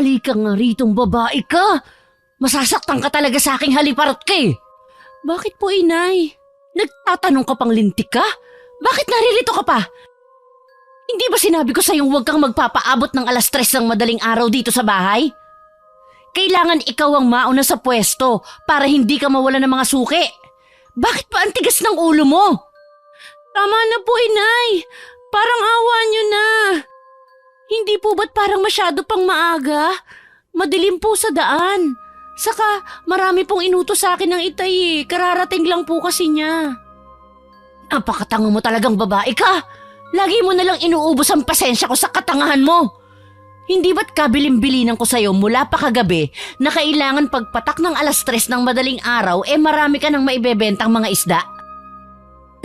Halika nga ritong babae ka. Masasaktan ka talaga sa aking haliparot ka eh. Bakit po, inay? Nagtatanong ka pang lintik ka? Bakit naririto ka pa? Hindi ba sinabi ko sa'yong huwag kang magpapaabot ng 3:00 ng madaling araw dito sa bahay? Kailangan ikaw ang mauna sa pwesto para hindi ka mawala ng mga suki. Bakit pa ang tigas ng ulo mo? Tama na po, inay. Parang awa niyo na. Hindi po ba't parang masyado pang maaga? Madilim po sa daan. Saka marami pong inutos sa akin ng itay eh. Kararating lang po kasi niya. Napakatango mo talagang babae ka. Lagi mo nalang inuubos ang pasensya ko sa katangahan mo. Hindi ba't kabilin-bilinan ko sa'yo mula pa kagabi na kailangan pagpatak ng 3:00 ng madaling araw marami ka nang maibebentang mga isda?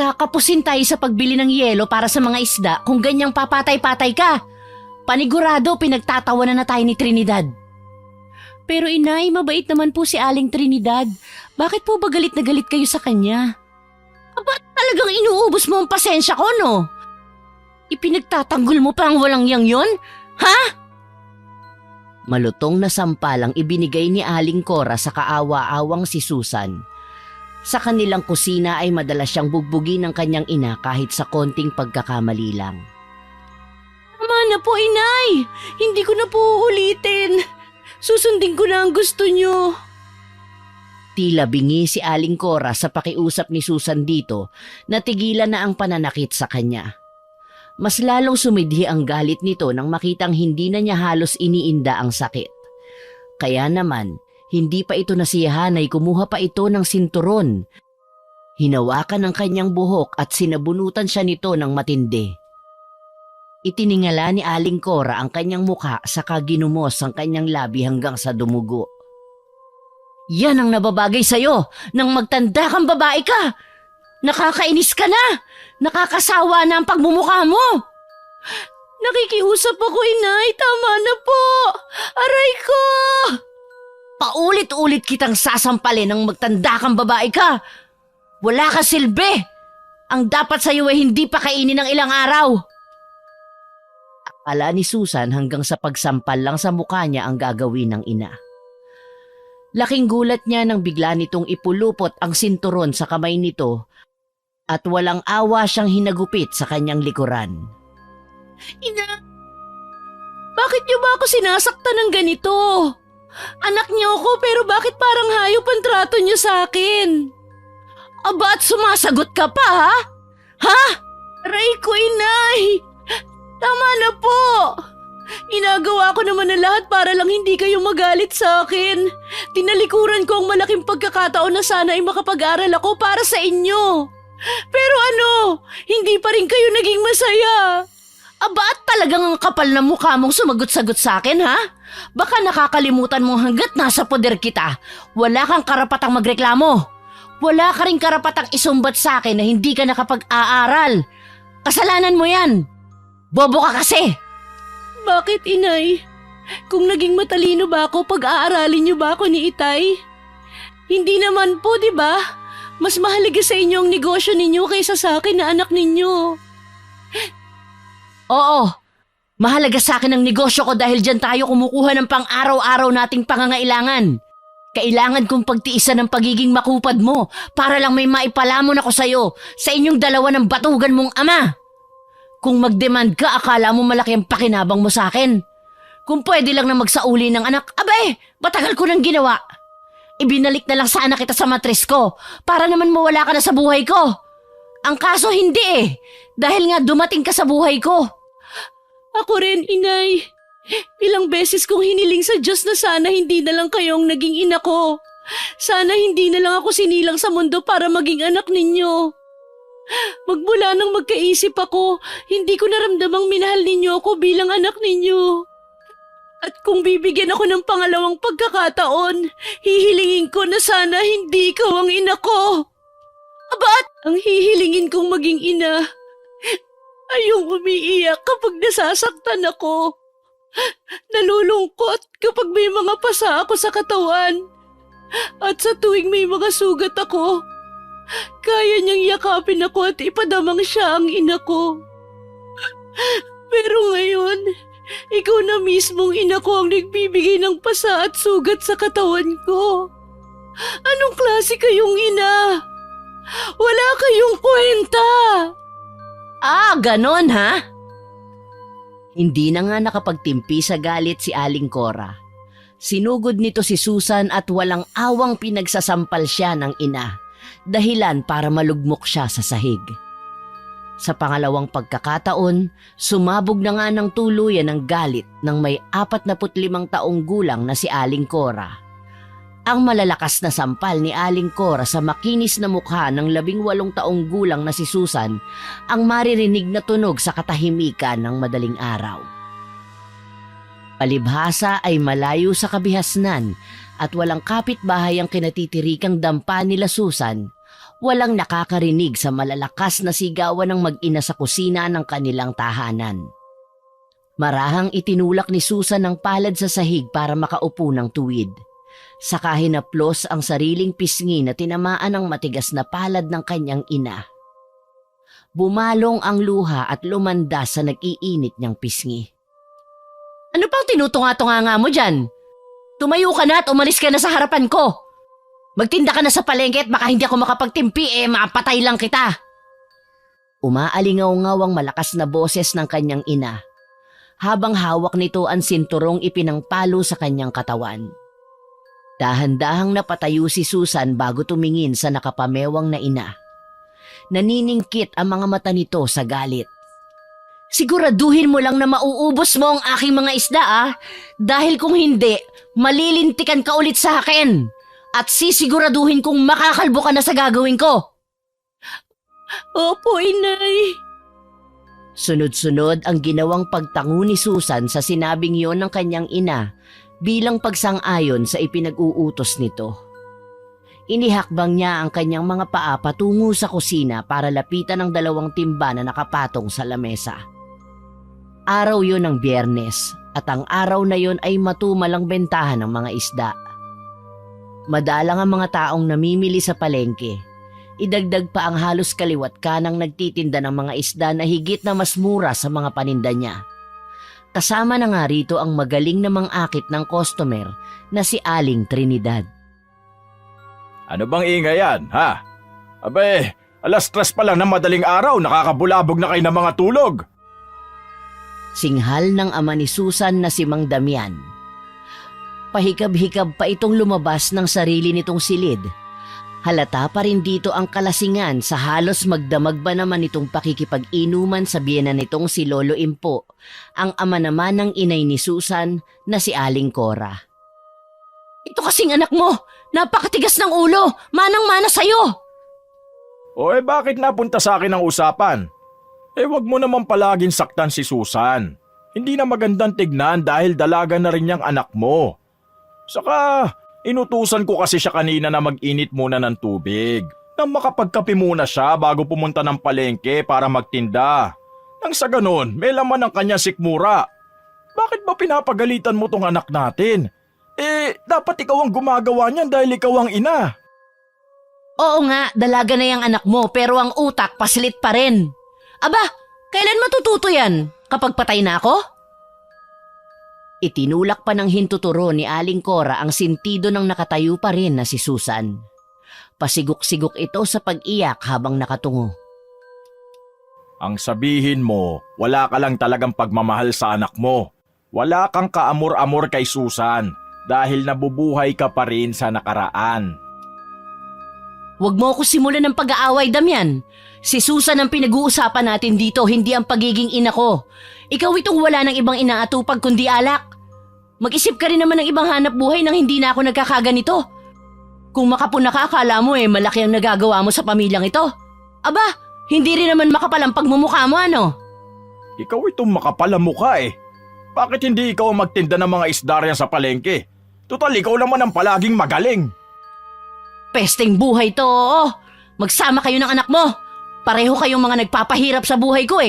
Kakapusin tayo sa pagbili ng yelo para sa mga isda kung ganyang papatay-patay ka. Panigurado pinagtatawanan na tayo ni Trinidad. Pero inay, mabait naman po si Aling Trinidad. Bakit po ba galit na galit kayo sa kanya? Ba't talagang inuubos mo ang pasensya ko, no? Ipinagtatanggol mo pa ang walang yang yon? Ha? Malutong na sampalang ibinigay ni Aling Cora sa kaawa-awang si Susan. Sa kanilang kusina ay madalas siyang bugbugin ng kanyang ina kahit sa konting pagkakamali lang. Tama na po, inay. Hindi ko na po uulitin. Susundin ko na ang gusto niyo. Tila bingi si Aling Cora sa pakiusap ni Susan dito na tigilan na ang pananakit sa kanya. Mas lalong sumidhi ang galit nito nang makitang hindi na niya halos iniinda ang sakit. Kaya naman, hindi pa ito nasiyahan ay kumuha pa ito ng sinturon. Hinawakan ang kanyang buhok at sinabunutan siya nito ng matindi. Itiningala ni Aling Cora ang kanyang mukha saka ginumos ang kanyang labi hanggang sa dumugo. Yan ang nababagay sa'yo nang magtanda kang babae ka. Nakakainis ka na. Nakakasawa na ang pagmumukha mo. Nakikiusap ako, inay. Tama na po. Aray ko! Paulit-ulit kitang sasampalin nang magtanda kang babae ka. Wala ka silbi. Ang dapat sa'yo ay hindi pa kainin ng ilang araw. Akala ni Susan hanggang sa pagsampal lang sa mukha niya ang gagawin ng ina. Laking gulat niya nang bigla nitong ipulupot ang sinturon sa kamay nito at walang awa siyang hinagupit sa kanyang likuran. Ina, bakit niyo ba ako sinasaktan ng ganito? Anak niyo ako pero bakit parang hayop ang trato niyo sa akin? Aba at sumasagot ka pa ha? Ha? Aray ko, inay! Tama na po! Inagawa ko naman ang lahat para lang hindi kayo magalit sa akin. Tinalikuran ko ang malaking pagkakataon na sana ay makapag-aral ako para sa inyo. Pero ano, hindi pa rin kayo naging masaya. Aba at talagang ang kapal na mukha mong sumagot-sagot sa akin ha? Baka nakakalimutan mo hanggat nasa poder kita. Wala kang karapatang magreklamo. Wala ka rin karapatang isumbat sa akin na hindi ka nakapag-aaral. Kasalanan mo yan. Bobo ka kasi! Bakit, inay? Kung naging matalino ba ako, pag-aaralin niyo ba ako ni Itay? Hindi naman po, di ba? Mas mahalaga sa inyo ang negosyo ninyo kaysa sa akin na anak ninyo. Oo, mahalaga sa akin ang negosyo ko dahil dyan tayo kumukuha ng pang-araw-araw nating pangangailangan. Kailangan kong pagtiisan ng pagiging makupad mo para lang may maipalamon ako sa'yo sa inyong dalawa ng batugan mong ama. Kung mag-demand ka, akala mo malaki ang pakinabang mo sa akin. Kung pwede lang na magsauli ng anak, abay, matagal ko nang ginawa. Ibinalik na lang sana kita sa matris ko para naman mawala ka na sa buhay ko. Ang kaso hindi dahil nga dumating ka sa buhay ko. Ako rin, inay. Ilang beses kong hiniling sa Diyos na sana hindi na lang kayong naging ina ko. Sana hindi na lang ako sinilang sa mundo para maging anak ninyo. Magmula nang magkaisip ako, hindi ko naramdamang minahal ninyo ako bilang anak ninyo. At kung bibigyan ako ng pangalawang pagkakataon, hihilingin ko na sana hindi ikaw ang ina ko. Abat, ang hihilingin kong maging ina ay yung umiiyak kapag nasasaktan ako. Nalulungkot kapag may mga pasa ako sa katawan. At sa tuwing may mga sugat ako, kaya niyang yakapin ako at ipadamang siya ang ina ko. Pero ngayon, Ikaw na mismong ina ko ang nagbibigay ng pasa at sugat sa katawan ko. Anong klase kayong ina? Wala kayong kwenta! Ah, ganon ha? Hindi na nga nakapagtimpi sa galit si Aling Cora. Sinugod nito si Susan at walang awang pinagsasampal siya ng ina, dahilan para malugmok siya sa sahig. Sa pangalawang pagkakataon, sumabog na nga ng tuluyan ng galit ng may 45 taong gulang na si Aling Cora. Ang malalakas na sampal ni Aling Cora sa makinis na mukha ng 18 taong gulang na si Susan ang maririnig na tunog sa katahimikan ng madaling araw. Palibhasa ay malayo sa kabihasnan at walang kapitbahay ang kinatitirikang dampa nila Susan. Walang nakakarinig sa malalakas na sigawan ng mag-ina sa kusina ng kanilang tahanan. Marahang itinulak ni Susan ang palad sa sahig para makaupo ng tuwid. Saka hinaplos ang sariling pisngi na tinamaan ng matigas na palad ng kanyang ina. Bumalong ang luha at lumanda sa nag-iinit niyang pisngi. Ano pang tinutunga-tunga nga mo dyan? Tumayo ka na at umalis ka na sa harapan ko. Magtinda ka na sa palengke at baka hindi ako makapagtimpi mapatay lang kita. Umaalingaw-ngaw ang malakas na boses ng kanyang ina, habang hawak nito ang sinturong ipinangpalo sa kanyang katawan. Dahan-dahang napatayo si Susan bago tumingin sa nakapamewang na ina. Naniningkit ang mga mata nito sa galit. Siguraduhin mo lang na mauubos mo ang aking mga isda dahil kung hindi, malilintikan ka ulit sa akin. At sisiguraduhin kong makakalbo ka na sa gagawin ko. Opo, inay. Sunod-sunod ang ginawang pagtango ni Susan sa sinabing yon ng kanyang ina bilang pagsang-ayon sa ipinag-uutos nito. Inihakbang niya ang kanyang mga paa patungo sa kusina para lapitan ang 2 timba na nakapatong sa lamesa. Araw yon ng Biyernes at ang araw na yon ay matumalang bentahan ng mga isda. Madalang ang mga taong namimili sa palengke. Idagdag pa ang halos kaliwat kanang nagtitinda ng mga isda na higit na mas mura sa mga paninda niya. Kasama na nga rito ang magaling na mang-akit ng customer na si Aling Trinidad. Ano bang ingay yan, ha? Abe, 3:00 pa lang ng madaling araw, nakakabulabog na kayo ng mga tulog. Singhal ng ama ni Susan na si Mang Damian. Pahikab-hikab pa itong lumabas ng sarili nitong silid. Halata pa rin dito ang kalasingan sa halos magdamag ba naman itong pakikipag-inuman sa biyena nitong si Lolo Impo, ang ama naman ng inay ni Susan na si Aling Cora. Ito kasing anak mo, napakatigas ng ulo, manang-mana sa'yo! O bakit napunta sa akin ang usapan? Wag mo naman palaging saktan si Susan. Hindi na magandang tignan dahil dalaga na rin niyang anak mo. Saka, inutusan ko kasi siya kanina na mag-init muna ng tubig. Nang makapagkape muna siya bago pumunta ng palengke para magtinda. Nang sa ganon, may laman ang kanya sikmura. Bakit ba pinapagalitan mo tong anak natin? Dapat ikaw ang gumagawa niyan dahil ikaw ang ina. Oo nga, dalaga na yung anak mo pero ang utak paslit pa rin. Aba, kailan matututo yan? Kapag patay na ako? Itinulak pa ng hintuturo ni Aling Cora ang sintido ng nakatayo pa rin na si Susan. Pasigok-sigok ito sa pag-iyak habang nakatungo. Ang sabihin mo, wala ka lang talagang pagmamahal sa anak mo. Wala kang kaamor-amor kay Susan dahil nabubuhay ka pa rin sa nakaraan. Huwag mo ako simulan ng pag-aaway, Damian. Si Susan ang pinag-uusapan natin dito, hindi ang pagiging ina ko. Ikaw itong wala ng ibang inaatupag kundi alak. Mag-isip ka rin naman ng ibang hanap buhay nang hindi na ako nagkakaganito. Kung makapuna ka, akala mo malaki ang nagagawa mo sa pamilyang ito. Aba, hindi rin naman makapal ang pagmumukha mo, ano? Ikaw itong makapal ang mukha Bakit hindi ikaw ang magtinda ng mga isda riyan sa palengke? Tutal, ikaw naman ang palaging magaling. Pesteng buhay to, oo. Magsama kayo ng anak mo. Pareho kayong mga nagpapahirap sa buhay ko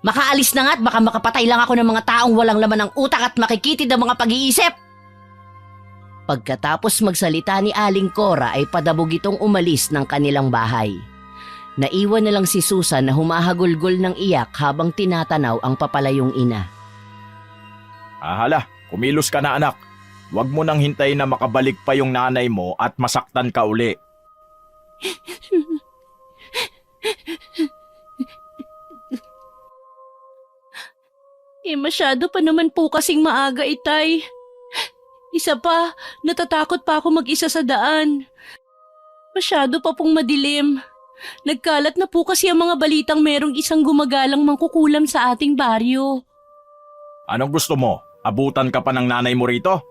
Makaalis na nga at baka makapatay lang ako ng mga taong walang laman ng utak at makikitid ang mga pag-iisip. Pagkatapos magsalita ni Aling Cora ay padabog itong umalis ng kanilang bahay. Naiwan na lang si Susan na humahagulgol ng iyak habang tinatanaw ang papalayong ina. Hala, kumilos ka na anak. Huwag mo nang hintayin na makabalik pa yung nanay mo at masaktan ka uli. Masyado pa naman po kasing maaga, Itay. Isa pa, natatakot pa ako mag-isa sa daan. Masyado pa pong madilim. Nagkalat na po kasi ang mga balitang merong isang gumagalang mangkukulam sa ating baryo. Anong gusto mo? Abutan ka pa ng nanay mo rito?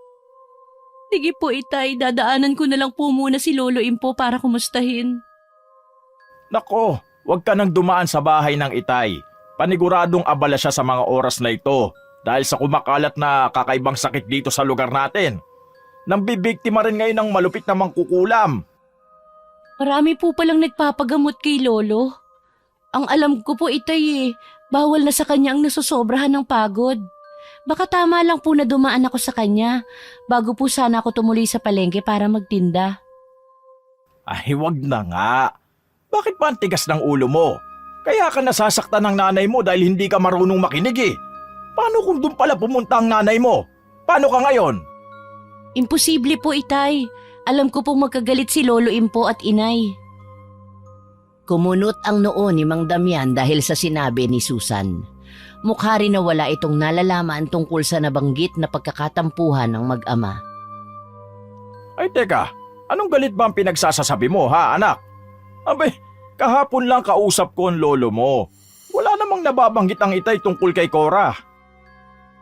Sige po, Itay, dadaanan ko na lang po muna si Lolo Impo para kumustahin. Nako, huwag ka nang dumaan sa bahay ng Itay. Paniguradong abala siya sa mga oras na ito dahil sa kumakalat na kakaibang sakit dito sa lugar natin. Nambibiktima rin ngayon ng malupit na mangkukulam. Marami po palang nagpapagamot kay Lolo. Ang alam ko po, Itay, bawal na sa kanya ang nasusobrahan ng pagod. Baka tama lang po na dumaan ako sa kanya bago po sana ako tumuloy sa palengke para magtinda. Ay, wag na nga. Bakit ba ang tigas ng ulo mo? Kaya ka nasasaktan ng nanay mo dahil hindi ka marunong makinig eh. Paano kung doon pala pumunta ang nanay mo? Paano ka ngayon? Imposible po, Itay. Alam ko pong magkagalit si Lolo Impo at Inay. Kumunot ang noo ni Mang Damian dahil sa sinabi ni Susan. Mukha rin na wala itong nalalaman tungkol sa nabanggit na pagkakatampuhan ng mag-ama. Ay teka, anong galit ba ang pinagsasasabi mo ha anak? Abay, kahapon lang kausap ko ang lolo mo. Wala namang nababanggit ang Itay tungkol kay Cora.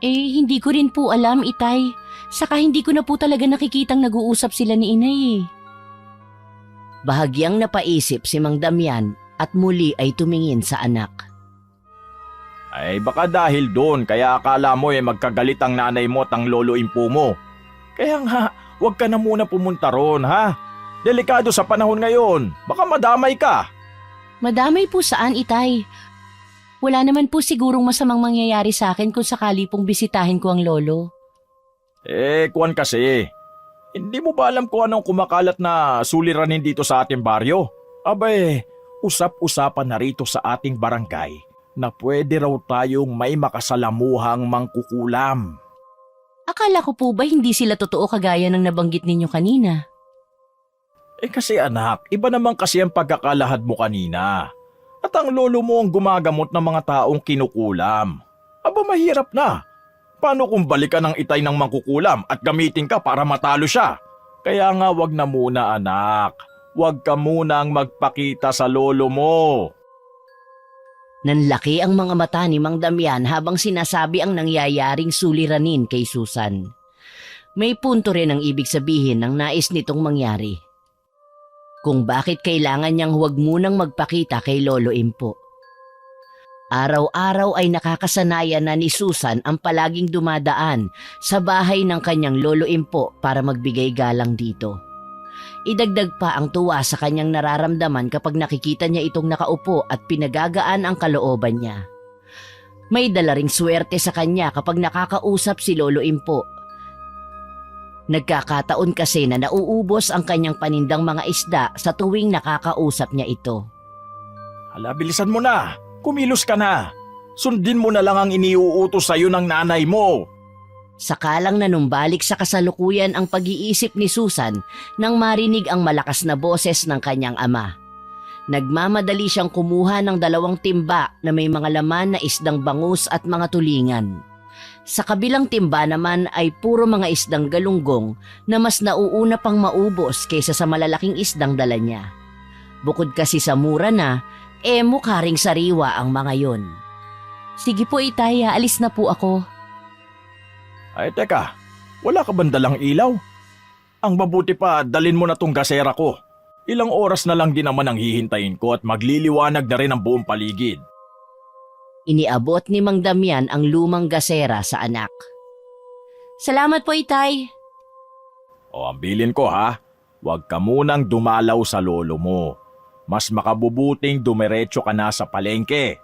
Hindi ko rin po alam, Itay. Saka hindi ko na po talaga nakikitang nag-uusap sila ni Inay eh. Bahagyang napaisip si Mang Damian at muli ay tumingin sa anak. Ay baka dahil doon kaya akala mo magkagalit ang nanay mo at ang lolo Impo mo. Kaya nga, huwag ka na muna pumunta ron ha. Delikado sa panahon ngayon, baka madamay ka. Madamay po saan, Itay? Wala naman po sigurong masamang mangyayari sa akin kung sakali pong bisitahin ko ang lolo. Kuwan kasi, hindi mo ba alam kung anong kumakalat na suliranin dito sa ating baryo? Abay, usap-usapan na rito sa ating barangay na pwede raw tayong may makasalamuhang mangkukulam. Akala ko po ba hindi sila totoo kagaya ng nabanggit ninyo kanina? Kasi anak, iba naman kasi ang pagkakalahad mo kanina. At ang lolo mo ang gumagamot ng mga taong kinukulam. Aba mahirap na. Paano kung balikan ng Itay ng mangkukulam at gamitin ka para matalo siya? Kaya nga wag na muna anak. Wag ka munang magpakita sa lolo mo. Nanlaki ang mga mata ni Mang Damian habang sinasabi ang nangyayaring suliranin kay Susan. May punto rin ang ibig sabihin ng nais nitong mangyari. Kung bakit kailangan niyang huwag munang magpakita kay Lolo Impo. Araw-araw ay nakakasanayan na ni Susan ang palaging dumadaan sa bahay ng kanyang Lolo Impo para magbigay galang dito. Idagdag pa ang tuwa sa kanyang nararamdaman kapag nakikita niya itong nakaupo at pinagagaan ang kalooban niya. May dala ring swerte sa kanya kapag nakakausap si Lolo Impo. Nagkakataon kasi na nauubos ang kanyang panindang mga isda sa tuwing nakakausap niya ito. Hala, bilisan mo na. Kumilos ka na. Sundin mo na lang ang iniuutos sa'yo ng nanay mo. Sakalang nanumbalik sa kasalukuyan ang pag-iisip ni Susan nang marinig ang malakas na boses ng kanyang ama. Nagmamadali siyang kumuha ng 2 timba na may mga laman na isdang bangus at mga tulingan. Sa kabilang timba naman ay puro mga isdang galunggong na mas nauuna pang maubos kaysa sa malalaking isdang dala niya. Bukod kasi sa mura na, mukha ring sariwa ang mga yon. Sige po, Itay, alis na po ako. Ay teka, wala ka bang dalang ilaw? Ang mabuti pa, dalin mo na tong gasera ko. Ilang oras na lang din naman ang hihintayin ko at magliliwanag na rin ang buong paligid. Iniabot ni Mang Damian ang lumang gasera sa anak. Salamat po, Itay. O ambilin ko ha, huwag ka munang dumalaw sa lolo mo. Mas makabubuting dumiretso ka na sa palengke.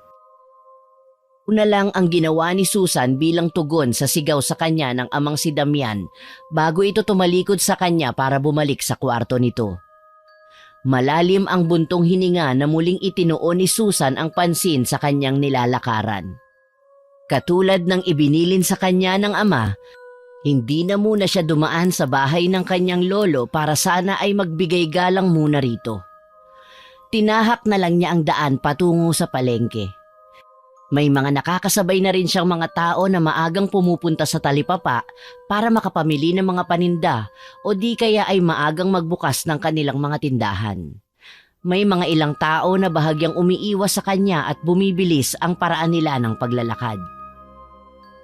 Una lang ang ginawa ni Susan bilang tugon sa sigaw sa kanya ng amang si Damian bago ito tumalikod sa kanya para bumalik sa kwarto nito. Malalim ang buntong hininga na muling itinuon ni Susan ang pansin sa kanyang nilalakaran. Katulad ng ibinilin sa kanya ng ama, hindi na muna siya dumaan sa bahay ng kanyang lolo para sana ay magbigay galang muna rito. Tinahak na lang niya ang daan patungo sa palengke. May mga nakakasabay na rin siyang mga tao na maagang pumupunta sa talipapa para makapamili ng mga paninda o di kaya ay maagang magbukas ng kanilang mga tindahan. May mga ilang tao na bahagyang umiiwas sa kanya at bumibilis ang paraan nila ng paglalakad.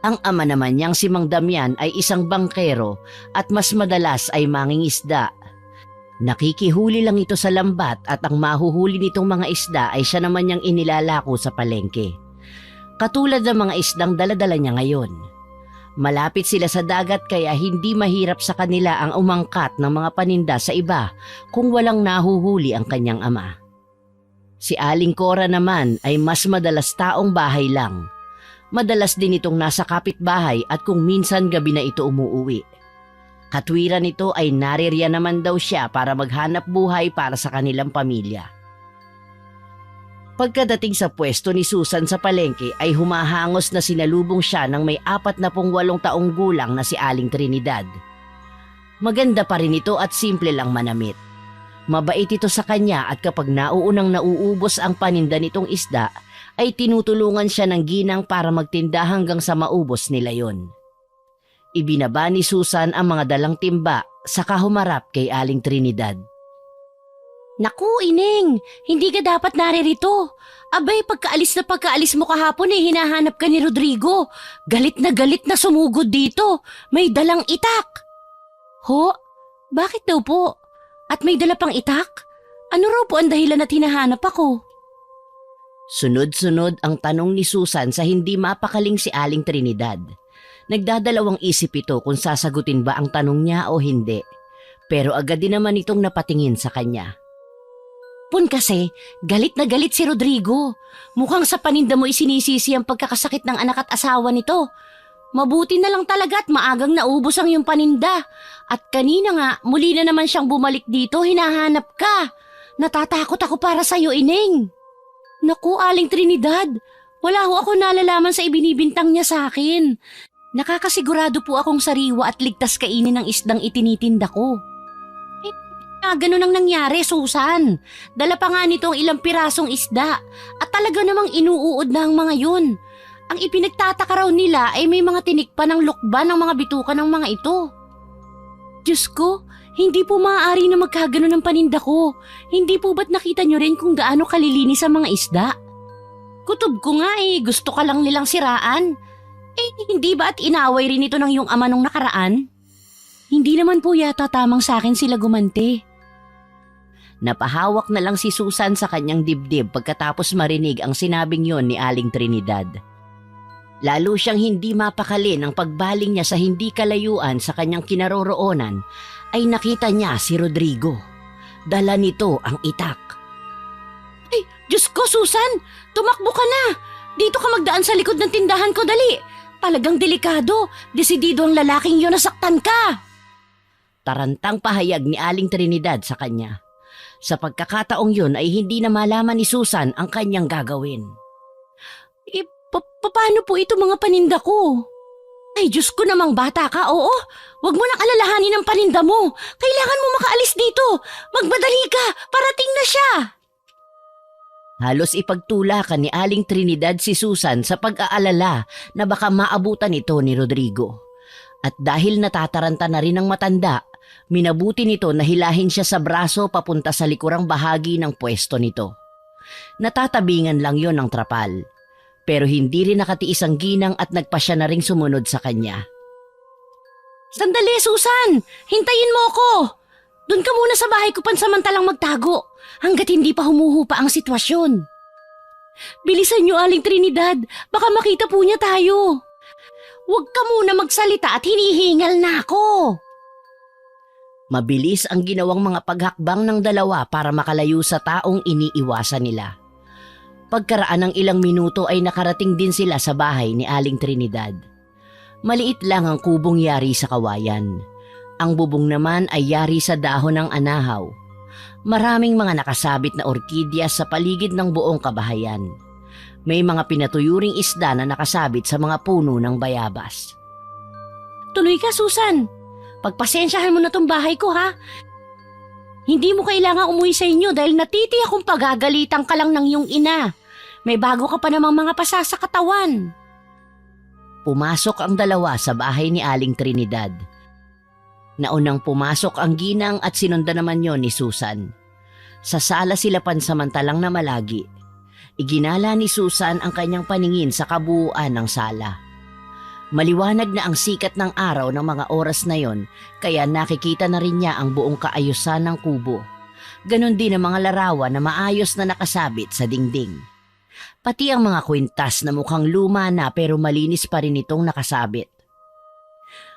Ang ama naman niyang si Mang Damian ay isang bangkero at mas madalas ay mangingisda. Nakikihuli lang ito sa lambat at ang mahuhuli nitong mga isda ay siya naman niyang inilalako sa palengke. Katulad ng mga isdang daladala niya ngayon. Malapit sila sa dagat kaya hindi mahirap sa kanila ang umangkat ng mga paninda sa iba kung walang nahuhuli ang kanyang ama. Si Aling Cora naman ay mas madalas taong bahay lang. Madalas din itong nasa kapitbahay at kung minsan gabi na ito umuuwi. Katwiran nito ay naririyan naman daw siya para maghanap buhay para sa kanilang pamilya. Pagkadating sa pwesto ni Susan sa palengke ay humahangos na sinalubong siya ng may 48 taong gulang na si Aling Trinidad. Maganda pa rin ito at simple lang manamit. Mabait ito sa kanya at kapag nauunang nauubos ang paninda nitong isda, ay tinutulungan siya ng ginang para magtinda hanggang sa maubos nila yon. Ibinaba ni Susan ang mga dalang timba saka humarap kay Aling Trinidad. Naku, Ineng, hindi ka dapat naririto. Abay, pagkaalis mo kahapon hinahanap ka ni Rodrigo. Galit na sumugod dito. May dalang itak. Ho? Bakit daw po? At may dala pang itak? Ano raw po ang dahilan at hinahanap ako? Sunod-sunod ang tanong ni Susan sa hindi mapakaling si Aling Trinidad. Nagdadalawang isip ito kung sasagutin ba ang tanong niya o hindi. Pero agad din naman itong napatingin sa kanya. Pun kasi, galit na galit si Rodrigo. Mukhang sa paninda mo isinisisi ang pagkakasakit ng anak at asawa nito. Mabuti na lang talaga at maagang naubos ang iyong paninda. At kanina nga, muli na naman siyang bumalik dito, hinahanap ka. Natatakot ako para sa'yo, Ineng. Naku, Aling Trinidad, wala ho ako nalalaman sa ibinibintang niya sa akin. Nakakasigurado po akong sariwa at ligtas kainin ng isdang itinitinda ko. Ganun ang nangyari, Susan. Dala pa nga nito ang ilang pirasong isda at talaga namang inuuod na ang mga yun. Ang ipinagtataka raw nila ay may mga tinikpa ng lukban ng mga bituka ng mga ito. Diyos ko, hindi po maaari na magkaganon ng paninda ko. Hindi po ba't nakita nyo rin kung gaano kalilinis ang mga isda? Kutob ko nga gusto ka lang nilang siraan. Hindi ba at inaway rin ito ng iyong ama nung nakaraan? Hindi naman po yata tamang sa akin sila gumante. Napahawak na lang si Susan sa kanyang dibdib pagkatapos marinig ang sinabing yon ni Aling Trinidad. Lalo siyang hindi mapakali ng pagbaling niya sa hindi kalayuan sa kanyang kinaroroonan ay nakita niya si Rodrigo. Dala nito ang itak. Ay, Diyos ko, Susan! Tumakbo ka na! Dito ka magdaan sa likod ng tindahan ko, dali! Talagang delikado. Desidido ang lalaking yun, nasaktan ka! Tarantang pahayag ni Aling Trinidad sa kanya. Sa pagkakataong yun ay hindi na malaman ni Susan ang kanyang gagawin. Paano po ito mga paninda ko? Ay, Diyos ko namang bata ka, oo. Huwag mo nang alalahanin ang paninda mo. Kailangan mo makaalis dito. Magmadali ka, parating na siya. Halos ipagtulakan ni Aling Trinidad si Susan sa pag-aalala na baka maabutan ito ni Rodrigo. At dahil natataranta na rin ang matanda, minabuti nito na hilahin siya sa braso papunta sa likurang bahagi ng pwesto nito. Natatabingan lang yon ng trapal. Pero hindi rin nakatiis ang ginang at nagpasya na ring sumunod sa kanya. Sandali, Susan! Hintayin mo ako! Doon ka muna sa bahay ko pansamantalang magtago hanggat hindi pa humuhupa ang sitwasyon. Bilisan niyo, Aling Trinidad. Baka makita po niya tayo. Huwag ka muna magsalita at hinihingal na ako. Mabilis ang ginawang mga paghakbang ng dalawa para makalayo sa taong iniiwasan nila. Pagkaraan ng ilang minuto ay nakarating din sila sa bahay ni Aling Trinidad. Maliit lang ang kubong yari sa kawayan. Ang bubong naman ay yari sa dahon ng anahaw. Maraming mga nakasabit na orkidya sa paligid ng buong kabahayan. May mga pinatuyuring isda na nakasabit sa mga puno ng bayabas. Tuloy ka, Susan. Pagpasensyahan mo na tong bahay ko, ha? Hindi mo kailangan umuwi sa inyo dahil natitiyak kung pagagalitan ka lang ng iyong ina. May bago ka pa namang mga pasa sa katawan. Pumasok ang dalawa sa bahay ni Aling Trinidad. Naunang pumasok ang ginang at sinundan naman yon ni Susan. Sa sala sila pansamantalang namalagi. Iginala ni Susan ang kanyang paningin sa kabuuan ng sala. Maliwanag na ang sikat ng araw ng mga oras na yon, kaya nakikita na rin niya ang buong kaayusan ng kubo. Ganon din ang mga larawan na maayos na nakasabit sa dingding. Pati ang mga kwintas na mukhang luma na pero malinis pa rin itong nakasabit.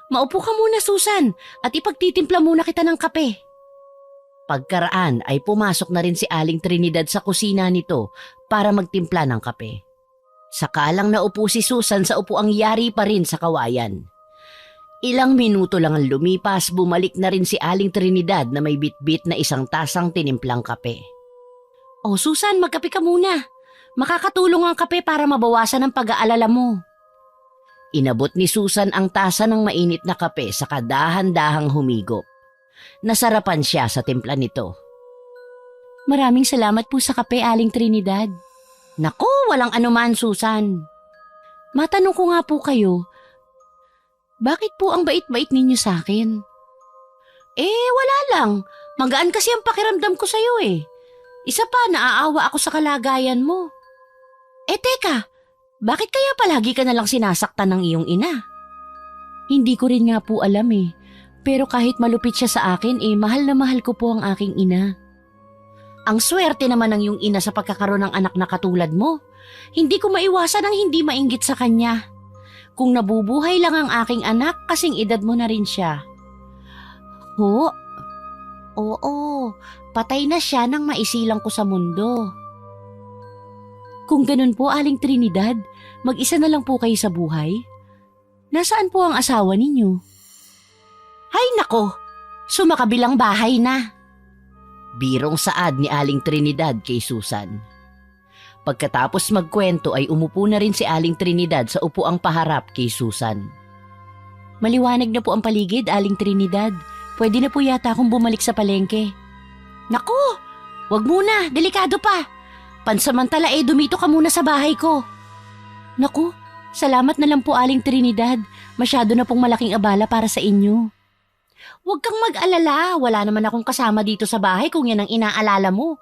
Maupo ka muna, Susan, at ipagtitimpla muna kita ng kape. Pagkaraan ay pumasok na rin si Aling Trinidad sa kusina nito para magtimpla ng kape. Sakalang naupo si Susan sa upuang yari pa rin sa kawayan. Ilang minuto lang ang lumipas, bumalik na rin si Aling Trinidad na may bitbit na isang tasang tinimplang kape. Oh, Susan, magkape ka muna. Makakatulong ang kape para mabawasan ang pag-aalala mo. Inabot ni Susan ang tasa ng mainit na kape sa kadahan-dahang humigop. Nasarapan siya sa timpla nito. Maraming salamat po sa kape, Aling Trinidad. Naku, walang anuman, Susan. Matanong ko nga po kayo, bakit po ang bait-bait ninyo sa akin? Wala lang. Magaan kasi ang pakiramdam ko sa'yo eh. Isa pa, naaawa ako sa kalagayan mo. Teka, bakit kaya palagi ka nalang sinasaktan ng iyong ina? Hindi ko rin nga po alam eh. Pero kahit malupit siya sa akin mahal na mahal ko po ang aking ina. Ang swerte naman ng iyong ina sa pagkakaroon ng anak na katulad mo. Hindi ko maiwasan ang hindi mainggit sa kanya. Kung nabubuhay lang ang aking anak, kasing edad mo na rin siya. Ho? Oo, patay na siya nang maisilang ko sa mundo. Kung ganun po, Aling Trinidad, mag-isa na lang po kayo sa buhay? Nasaan po ang asawa ninyo? Ay nako, sumakabilang bahay na. Birong saad ni Aling Trinidad kay Susan. Pagkatapos magkwento ay umupo na rin si Aling Trinidad sa upuang paharap kay Susan. Maliwanag na po ang paligid, Aling Trinidad. Pwede na po yata akong bumalik sa palengke. Naku, wag muna, delikado pa. Pansamantala dumito ka muna sa bahay ko. Naku, salamat na lang po, Aling Trinidad. Masyado na pong malaking abala para sa inyo. Huwag kang mag-alala, wala naman akong kasama dito sa bahay kung yan ang inaalala mo.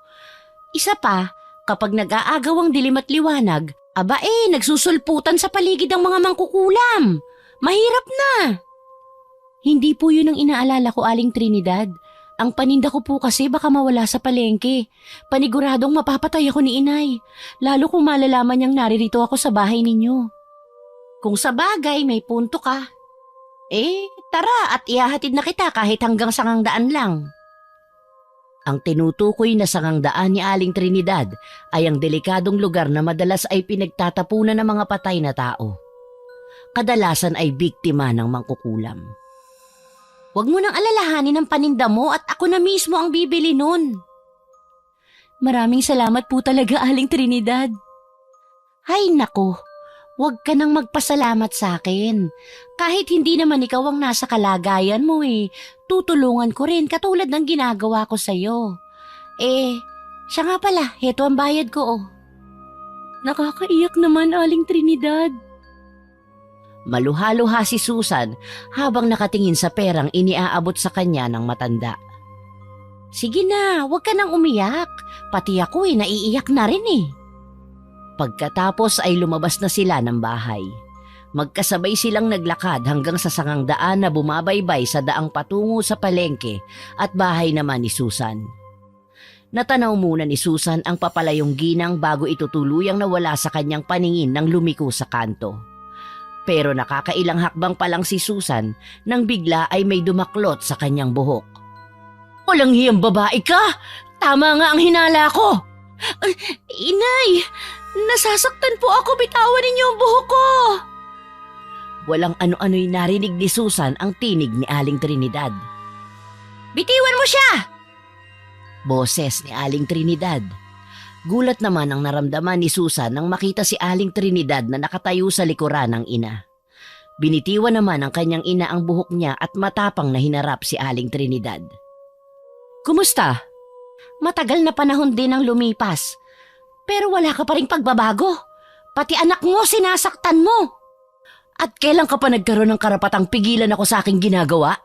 Isa pa, kapag nag-aagaw ang dilim at liwanag, nagsusulputan sa paligid ang mga mangkukulam. Mahirap na. Hindi po yun ang inaalala ko, Aling Trinidad. Ang paninda ko po kasi baka mawala sa palengke. Paniguradong mapapatay ako ni inay, lalo kung malalaman niyang naririto ako sa bahay ninyo. Kung sa bagay may punto ka. Tara at ihahatid na kita kahit hanggang Sangangdaan lang. Ang tinutukoy na Sangangdaan ni Aling Trinidad ay ang delikadong lugar na madalas ay pinagtatapunan ng mga patay na tao. Kadalasan ay biktima ng mangkukulam. Huwag mo nang alalahanin ang paninda mo at ako na mismo ang bibili nun. Maraming salamat po talaga, Aling Trinidad. Ay nako, huwag ka nang magpasalamat sa akin. Kahit hindi naman ikaw ang nasa kalagayan mo tutulungan ko rin katulad ng ginagawa ko sa'yo. Siya nga pala, heto ang bayad ko Nakakaiyak naman, Aling Trinidad. Maluha-luha si Susan habang nakatingin sa perang iniaabot sa kanya ng matanda. Sige na, huwag ka nang umiyak. Pati ako naiiyak na rin Pagkatapos ay lumabas na sila ng bahay. Magkasabay silang naglakad hanggang sa Sangangdaan na bumabaybay sa daang patungo sa palengke at bahay naman ni Susan. Natanaw muna ni Susan ang papalayong ginang bago ito tuluyang nawala sa kanyang paningin nang lumiko sa kanto. Pero nakakailang hakbang pa lang si Susan nang bigla ay may dumaklot sa kanyang buhok. Walang hiyang babae ka! Tama nga ang hinala ko! Inay! Nasasaktan po ako, bitawan ninyo ang buhok ko! Walang ano-ano'y narinig ni Susan ang tinig ni Aling Trinidad. Bitiwan mo siya! Boses ni Aling Trinidad. Gulat naman ang naramdaman ni Susan nang makita si Aling Trinidad na nakatayo sa likuran ng ina. Binitiwan naman ng kanyang ina ang buhok niya at matapang na hinarap si Aling Trinidad. Kumusta? Matagal na panahon din ang lumipas, pero wala ka pa ring pagbabago. Pati anak mo sinasaktan mo. At kailan ka pa nagkaroon ng karapatang pigilan ako sa aking ginagawa?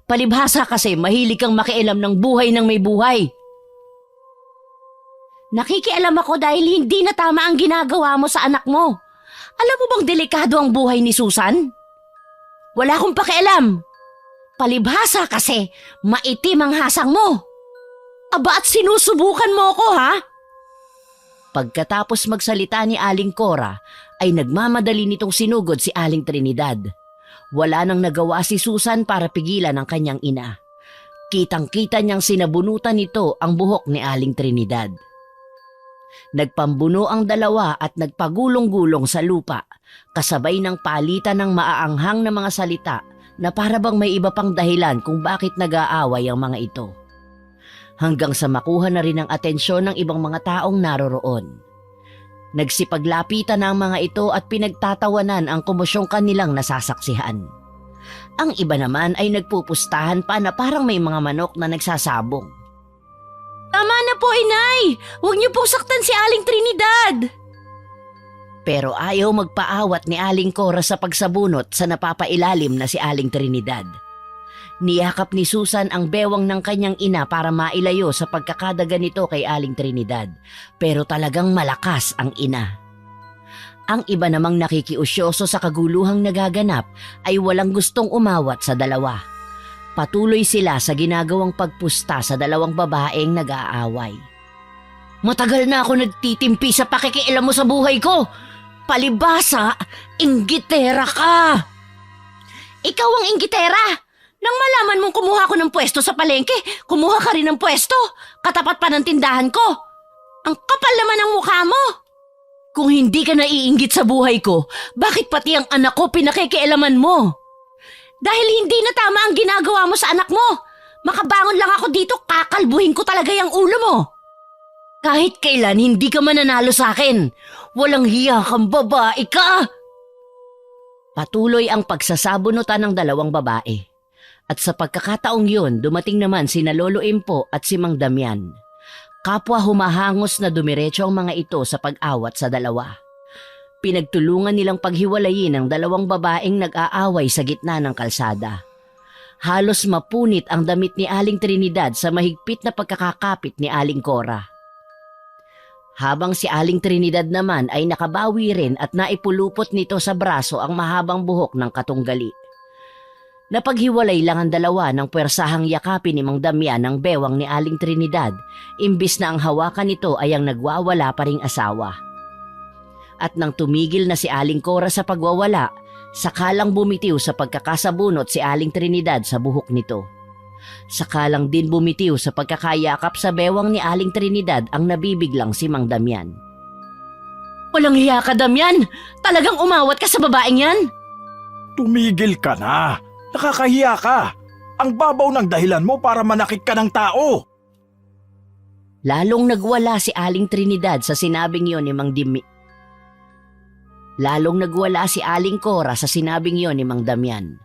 Palibhasa kasi mahilig kang makialam ng buhay ng may buhay. Nakikialam ako dahil hindi na tama ang ginagawa mo sa anak mo. Alam mo bang delikado ang buhay ni Susan? Wala akong pakialam. Palibhasa kasi maitim ang hasang mo. Aba at sinusubukan mo ko, ha? Pagkatapos magsalita ni Aling Cora, ay nagmamadali nitong sinugod si Aling Trinidad. Wala nang nagawa si Susan para pigilan ang kanyang ina. Kitang-kita niyang sinabunutan nito ang buhok ni Aling Trinidad. Nagpambuno ang dalawa at nagpagulong-gulong sa lupa, kasabay ng palitan ng maaanghang na mga salita na para bang may iba pang dahilan kung bakit nag-aaway ang mga ito. Hanggang sa makuha na rin ang atensyon ng ibang mga taong naroroon. Nagsipaglapitan ang mga ito at pinagtatawanan ang komosyong kanilang nasasaksihan. Ang iba naman ay nagpupustahan pa na parang may mga manok na nagsasabong. Tama na po, inay! Huwag niyo pong saktan si Aling Trinidad! Pero ayaw magpaawat ni Aling Cora sa pagsabunot sa napapailalim na si Aling Trinidad. Niyakap ni Susan ang bewang ng kanyang ina para mailayo sa pagkakadaga nito kay Aling Trinidad, pero talagang malakas ang ina. Ang iba namang nakikiusyoso sa kaguluhang nagaganap ay walang gustong umawat sa dalawa. Patuloy sila sa ginagawang pagpusta sa dalawang babaeng nag-aaway. Matagal na ako nagtitimpi sa pakikialam mo sa buhay ko. Palibhasa, inggitera ka. Ikaw ang inggitera. Nang malaman mong kumuha ko ng pwesto sa palengke, kumuha ka rin ng pwesto. Katapat pa ng tindahan ko. Ang kapal naman ang mukha mo. Kung hindi ka naiinggit sa buhay ko, bakit pati ang anak ko pinakikialaman mo? Dahil hindi na tama ang ginagawa mo sa anak mo. Makabangon lang ako dito, kakalbuhin ko talaga yung ulo mo. Kahit kailan hindi ka mananalo sa akin. Walang hiya kang babae ka. Patuloy ang pagsasabunutan ng dalawang babae. At sa pagkakataong yun, dumating naman sina Lolo Impo at si Mang Damian. Kapwa humahangos na dumiretso ang mga ito sa pag-awat sa dalawa. Pinagtulungan nilang paghiwalayin ang dalawang babaeng nag-aaway sa gitna ng kalsada. Halos mapunit ang damit ni Aling Trinidad sa mahigpit na pagkakakapit ni Aling Cora. Habang si Aling Trinidad naman ay nakabawi rin at naipulupot nito sa braso ang mahabang buhok ng katunggali. Napaghiwalay lang ang dalawa ng pwersahang yakapin ni Mang Damian ng bewang ni Aling Trinidad, imbis na ang hawakan nito ay ang nagwawala pa ring asawa. At nang tumigil na si Aling Cora sa pagwawala, sakalang bumitiw sa pagkakasabunot si Aling Trinidad sa buhok nito. Sakalang din bumitiw sa pagkakayakap sa bewang ni Aling Trinidad ang nabibiglang si Mang Damian. Walang hiya ka, Damian! Talagang umawat ka sa babaeng yan? Tumigil ka na! Nakakahiya ka! Ang babaw ng dahilan mo para manakit ka ng tao! Lalong nagwala si Aling Trinidad sa sinabing yon ni Mang Lalong nagwala si Aling Cora sa sinabing yon ni Mang Damian.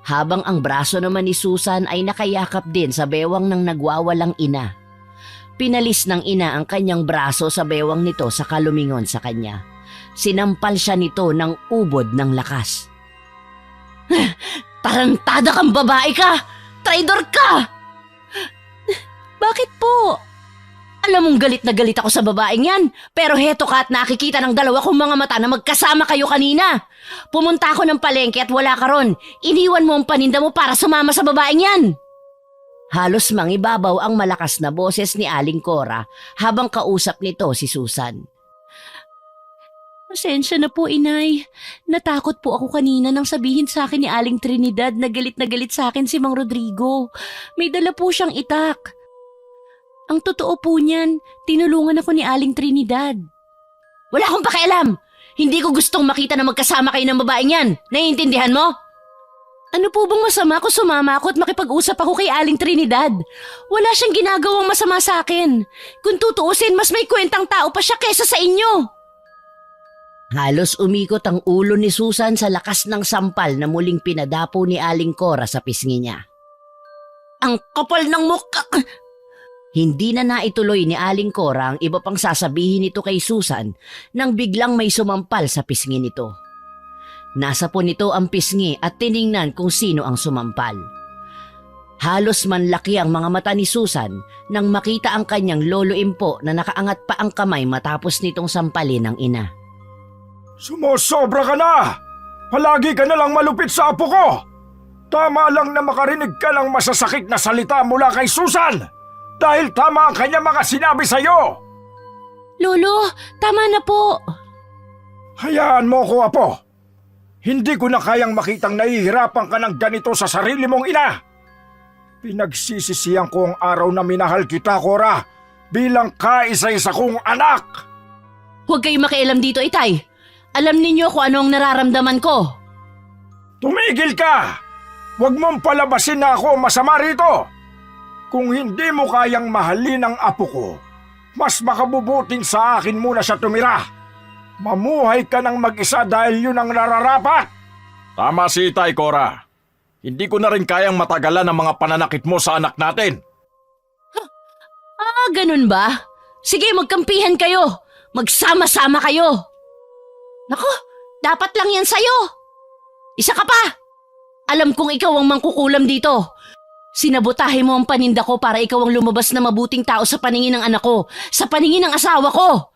Habang ang braso naman ni Susan ay nakayakap din sa bewang ng nagwawalang ina. Pinalis ng ina ang kanyang braso sa bewang nito sa kalumingon sa kanya. Sinampal siya nito ng ubod ng lakas. Tarantada kang babae ka! Traidor ka! Bakit po? Alam mong galit na galit ako sa babaeng yan, pero heto ka at nakikita ng dalawa kong mga mata na magkasama kayo kanina. Pumunta ako ng palengke at wala ka ron. Iniwan mo ang paninda mo para sumama sa babaeng yan. Halos mangibabaw ang malakas na boses ni Aling Cora habang kausap nito si Susan. Pasensya na po, inay. Natakot po ako kanina nang sabihin sa akin ni Aling Trinidad na galit sa akin si Mang Rodrigo. May dala po siyang itak. Ang totoo po niyan, tinulungan ako ni Aling Trinidad. Wala akong pakialam! Hindi ko gustong makita na magkasama kayo ng babaeng yan. Naiintindihan mo? Ano po bang masama kung sumama ako at makipag-usap ako kay Aling Trinidad? Wala siyang ginagawang masama sa akin. Kung tutuusin, mas may kwentang tao pa siya kesa sa inyo. Halos umikot ang ulo ni Susan sa lakas ng sampal na muling pinadapo ni Aling Cora sa pisngi niya. Ang kapal ng mukha. Hindi na naituloy ni Aling Cora ang iba pang sasabihin nito kay Susan nang biglang may sumampal sa pisngi nito. Nasa po nito ang pisngi at tiningnan kung sino ang sumampal. Halos manlaki ang mga mata ni Susan nang makita ang kanyang lolo Impo na nakaangat pa ang kamay matapos nitong sampalin ng ina. Sumusobra ka na! Palagi ka na lang malupit sa apo ko! Tama lang na makarinig ka ng masasakit na salita mula kay Susan! Dahil tama ang kanya mga sinabi sa'yo! Lolo, tama na po. Hayaan mo ko, apo! Hindi ko na kayang makitang nahihirapan ka ng ganito sa sarili mong ina! Pinagsisisihan ko ang araw na minahal kita, Cora, bilang kaisa-isa kong anak! Huwag kayong makialam dito, Itay. Alam ninyo kung ano ang nararamdaman ko. Tumigil ka! Huwag mong palabasin na ako masama rito! Kung hindi mo kayang mahalin ang apo ko, mas makabubuting sa akin muna siya tumira. Mamuhay ka ng mag-isa dahil yun ang nararapat. Tama si Itay, Cora. Hindi ko na rin kayang matagalan ang mga pananakit mo sa anak natin. Ganun ba? Sige, magkampihan kayo. Magsama-sama kayo. Nako, dapat lang yan sa'yo. Isa ka pa. Alam kong ikaw ang mangkukulam dito. Sinabotahe mo ang paninda ko para ikaw ang lumabas na mabuting tao sa paningin ng anak ko, sa paningin ng asawa ko.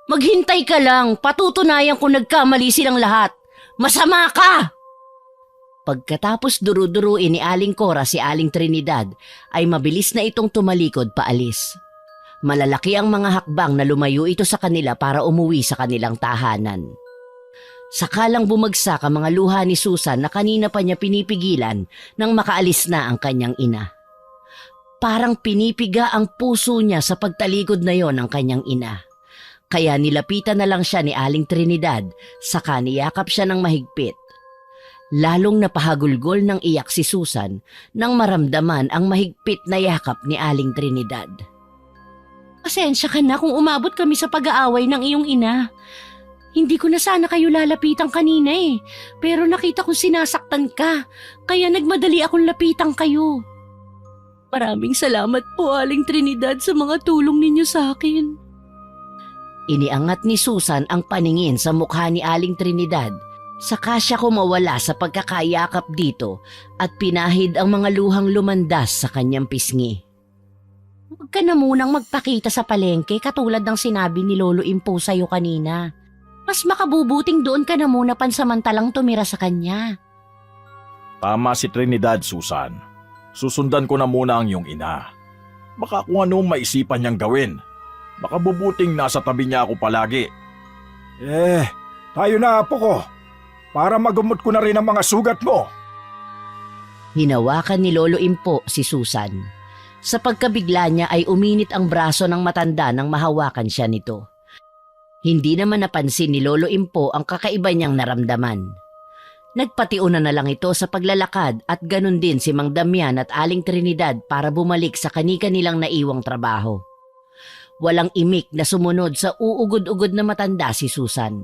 Maghintay ka lang, patutunayan kung nagkamali silang lahat. Masama ka! Pagkatapos duru-duruin ni Aling Cora si Aling Trinidad, ay mabilis na itong tumalikod paalis. Malalaki ang mga hakbang na lumayo ito sa kanila para umuwi sa kanilang tahanan. Sakalang bumagsak ang mga luha ni Susan na kanina pa niya pinipigilan nang makaalis na ang kanyang ina. Parang pinipiga ang puso niya sa pagtalikod na yon ng kanyang ina. Kaya nilapitan na lang siya ni Aling Trinidad, saka niyakap siya ng mahigpit. Lalong napahagulgol ng iyak si Susan nang maramdaman ang mahigpit na yakap ni Aling Trinidad. Pasensya ka na kung umabot kami sa pag-aaway ng iyong ina. Hindi ko na sana kayo lalapitan kanina pero nakita kong sinasaktan ka, kaya nagmadali akong lapitan kayo. Maraming salamat po, Aling Trinidad, sa mga tulong ninyo sa akin. Iniangat ni Susan ang paningin sa mukha ni Aling Trinidad, saka siya kumawala sa pagkakayakap dito at pinahid ang mga luhang lumandas sa kanyang pisngi. Huwag ka na munang magpakita sa palengke katulad ng sinabi ni Lolo Impo sa'yo kanina. Mas makabubuting doon ka na muna pansamantalang tumira sa kanya. Tama si Trinidad, Susan. Susundan ko na muna ang iyong ina. Baka kung anong maisipan niyang gawin. Baka bubuting nasa tabi niya ako palagi. Tayo na, apo ko. Para magumot ko na rin ang mga sugat mo. Hinawakan ni Lolo Impo si Susan. Sa pagkabigla niya ay uminit ang braso ng matanda nang mahawakan siya nito. Hindi naman napansin ni Lolo Impo ang kakaiba niyang naramdaman. Nagpatiuna na lang ito sa paglalakad at ganun din si Mang Damian at Aling Trinidad para bumalik sa kani-kanilang naiwang trabaho. Walang imik na sumunod sa uugod-ugod na matanda si Susan.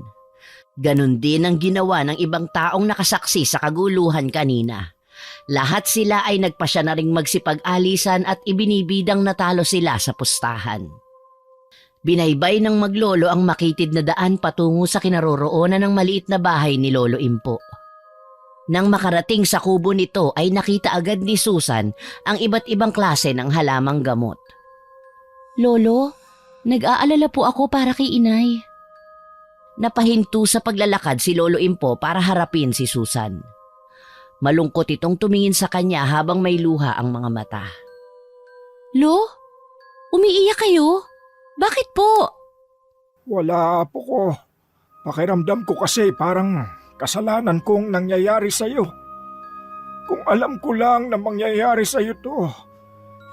Ganun din ang ginawa ng ibang taong nakasaksi sa kaguluhan kanina. Lahat sila ay nagpasya na ring magsipag-alisan at ibinibidang natalo sila sa pustahan. Binaybay ng maglolo ang makitid na daan patungo sa kinaroroonan ng maliit na bahay ni Lolo Impo. Nang makarating sa kubo nito ay nakita agad ni Susan ang iba't ibang klase ng halamang gamot. Lolo, nag-aalala po ako para kay inay. Napahinto sa paglalakad si Lolo Impo para harapin si Susan. Malungkot itong tumingin sa kanya habang may luha ang mga mata. Lo, umiiyak kayo? Bakit po? Wala, apo ko. Pakiramdam ko kasi parang kasalanan kong nangyayari sa'yo. Kung alam ko lang na mangyayari sa'yo to,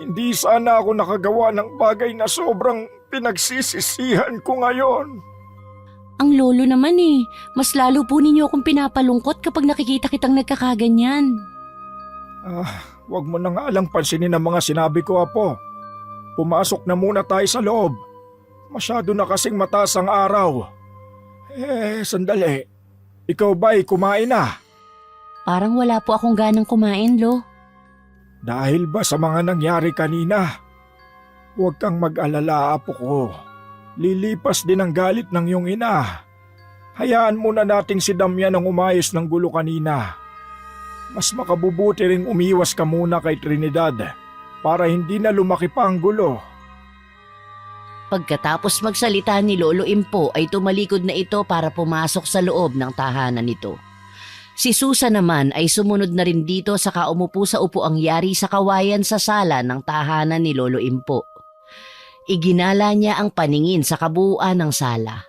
hindi sana ako nakagawa ng bagay na sobrang pinagsisisihan ko ngayon. Ang lolo naman mas lalo po ninyo akong pinapalungkot kapag nakikita kitang nagkakaganyan. Huwag mo na nga lang pansinin ang mga sinabi ko, Apo. Pumasok na muna tayo sa loob. Masyado na kasing mataas ang araw. Sandali. Ikaw ba'y kumain na? Parang wala po akong ganang kumain, Lo. Dahil ba sa mga nangyari kanina? Huwag kang mag-alala, Apo ko. Lilipas din ang galit ng iyong ina. Hayaan muna nating si Damian ang umayos ng gulo kanina. Mas makabubuti ring umiwas ka muna kay Trinidad para hindi na lumaki pa ang gulo. Pagkatapos magsalita ni Lolo Impo ay tumalikod na ito para pumasok sa loob ng tahanan nito. Si Susan naman ay sumunod na rin dito saka umupo sa upuang yari sa kawayan sa sala ng tahanan ni Lolo Impo. Iginala niya ang paningin sa kabuuan ng sala.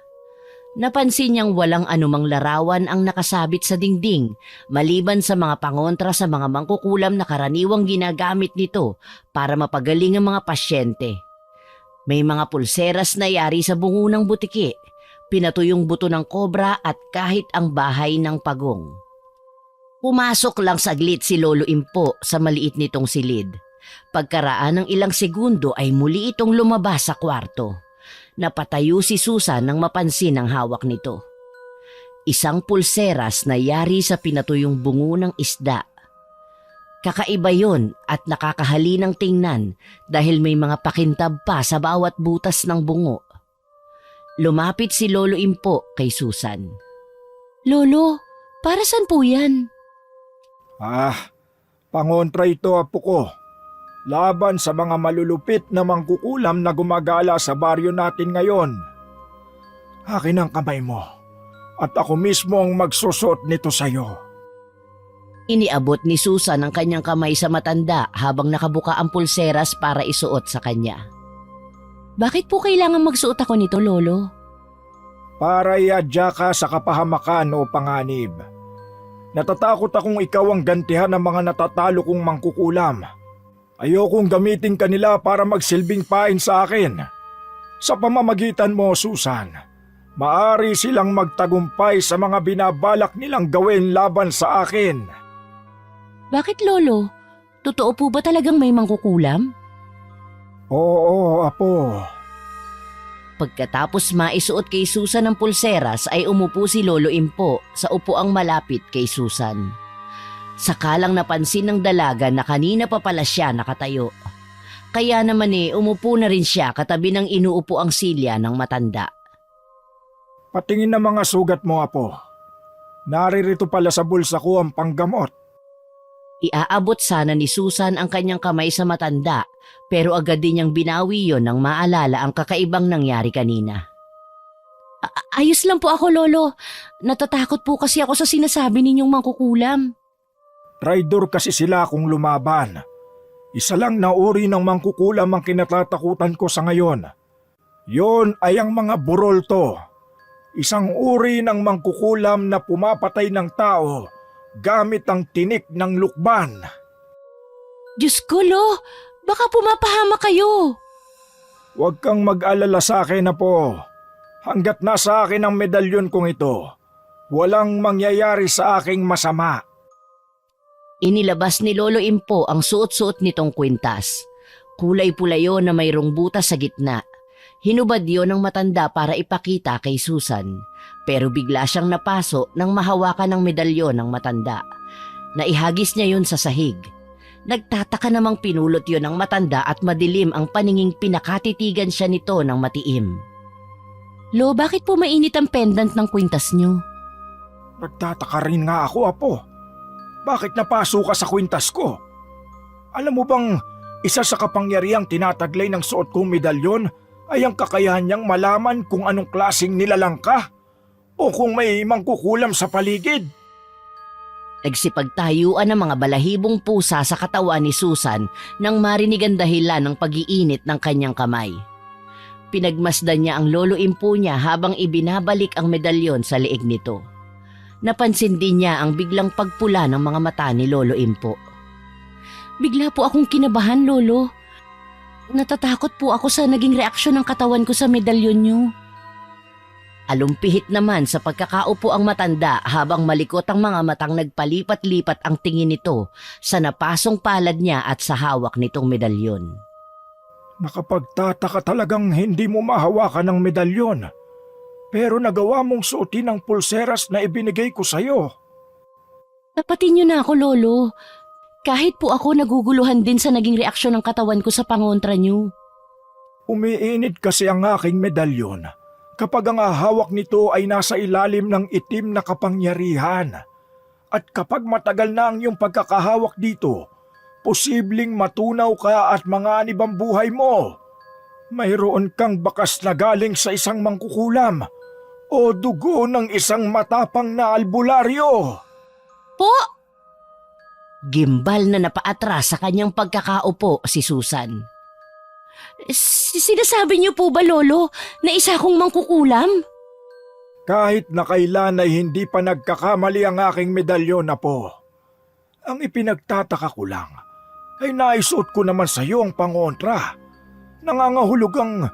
Napansin niyang walang anumang larawan ang nakasabit sa dingding maliban sa mga pangontra sa mga mangkukulam na karaniwang ginagamit nito para mapagaling ang mga pasyente. May mga pulseras na yari sa bungo ng butiki, pinatuyong buto ng kobra at kahit ang bahay ng pagong. Pumasok lang saglit si Lolo Impo sa maliit nitong silid. Pagkaraan ng ilang segundo ay muli itong lumabas sa kwarto. Napatayo si Susan nang mapansin ang hawak nito. Isang pulseras na yari sa pinatuyong bungo ng isda. Kakaiba yon at nakakahalinang tingnan dahil may mga pakintab pa sa bawat butas ng bungo. Lumapit si Lolo Impo kay Susan. Lolo, para saan po yan? Pangontra ito, Apo ko. Laban sa mga malulupit na mangkukulam na gumagala sa baryo natin ngayon. Akin ang kamay mo at ako mismo ang magsusot nito sa'yo. Iniabot ni Susan ang kanyang kamay sa matanda habang nakabuka ang pulseras para isuot sa kanya. Bakit po kailangan magsuot ako nito, Lolo? Para iadya ka sa kapahamakan o panganib. Natatakot akong ikaw ang gantihan ng mga natatalo kong mangkukulam. Ayokong gamitin kanila para magsilbing pain sa akin. Sa pamamagitan mo, Susan, maaari silang magtagumpay sa mga binabalak nilang gawin laban sa akin. Bakit, Lolo? Totoo po ba talagang may mangkukulam? Oo, Apo. Pagkatapos maisuot kay Susan ang pulseras ay umupo si Lolo Impo sa upuang malapit kay Susan. Sakalang napansin ng dalaga na kanina pa pala siya nakatayo. Kaya naman umupo na rin siya katabi ng inuupo ang silya ng matanda. Patingin na mga sugat mo, Apo. Naririto pala sa bulsa ko ang panggamot. Iaabot sana ni Susan ang kanyang kamay sa matanda pero agad din niyang binawi yon nang maalala ang kakaibang nangyari kanina. Ayos lang po ako, Lolo. Natatakot po kasi ako sa sinasabi ninyong mangkukulam. Traidor kasi sila kung lumaban. Isa lang na uri ng mangkukulam ang kinatatakutan ko sa ngayon. Yon ay ang mga burolto. Isang uri ng mangkukulam na pumapatay ng tao gamit ang tinik ng lukban. Diyos ko, Lo. Baka pumapahama kayo. Huwag kang mag-alala sa akin, Apo. Hanggat nasa akin ang medalyon kong ito, walang mangyayari sa aking masama. Inilabas ni Lolo Impo ang suot-suot nitong kwintas. Kulay pula yun na mayroong butas sa gitna. Hinubad yon ng matanda para ipakita kay Susan. Pero bigla siyang napaso nang mahawakan ng medalyon ng matanda. Naihagis niya yun sa sahig. Nagtataka namang pinulot yon ng matanda at madilim ang paninging pinakatitigan siya nito ng matiim. Lo, bakit po mainit ang pendant ng kwintas niyo? Nagtataka rin nga ako, Apo. Bakit napaso ka sa kwintas ko? Alam mo bang isa sa kapangyarihang tinataglay ng suot kong medalyon ay ang kakayahan niyang malaman kung anong klaseng nilalang ka o kung may mangkukulam sa paligid? Nagsipagtayuan ang mga balahibong pusa sa katawan ni Susan nang marinig ang dahilan ng pag-iinit ng kanyang kamay. Pinagmasdan niya ang Lolo Impo niya habang ibinabalik ang medalyon sa leeg nito. Napansin din niya ang biglang pagpula ng mga mata ni Lolo Impo. Bigla po akong kinabahan, Lolo. Natatakot po ako sa naging reaksyon ng katawan ko sa medalyon niyo. Alumpihit naman sa pagkakaupo ang matanda habang malikot ang mga matang nagpalipat-lipat ang tingin nito sa napasong palad niya at sa hawak nitong medalyon. Nakapagtataka talagang hindi mo mahawakan ng medalyon. Pero nagawa mong suotin ang pulseras na ibinigay ko sa'yo. Tapatin niyo na ako, Lolo. Kahit po ako naguguluhan din sa naging reaksyon ng katawan ko sa pangontra niyo. Umiinit kasi ang aking medalyon kapag ang hawak nito ay nasa ilalim ng itim na kapangyarihan. At kapag matagal na ang iyong pagkakahawak dito, posibleng matunaw ka at manganib ang buhay mo. Mayroon kang bakas na galing sa isang mangkukulam o dugo ng isang matapang na albularyo. Po! Gimbal na napaatras sa kanyang pagkakaupo si Susan. Sinasabi niyo po ba, Lolo, na isa akong mangkukulam? Kahit na kailan ay hindi pa nagkakamali ang aking medalyon na po. Ang ipinagtataka ko lang ay naisuot ko naman sa iyo ang pangontra. Nangangahulugang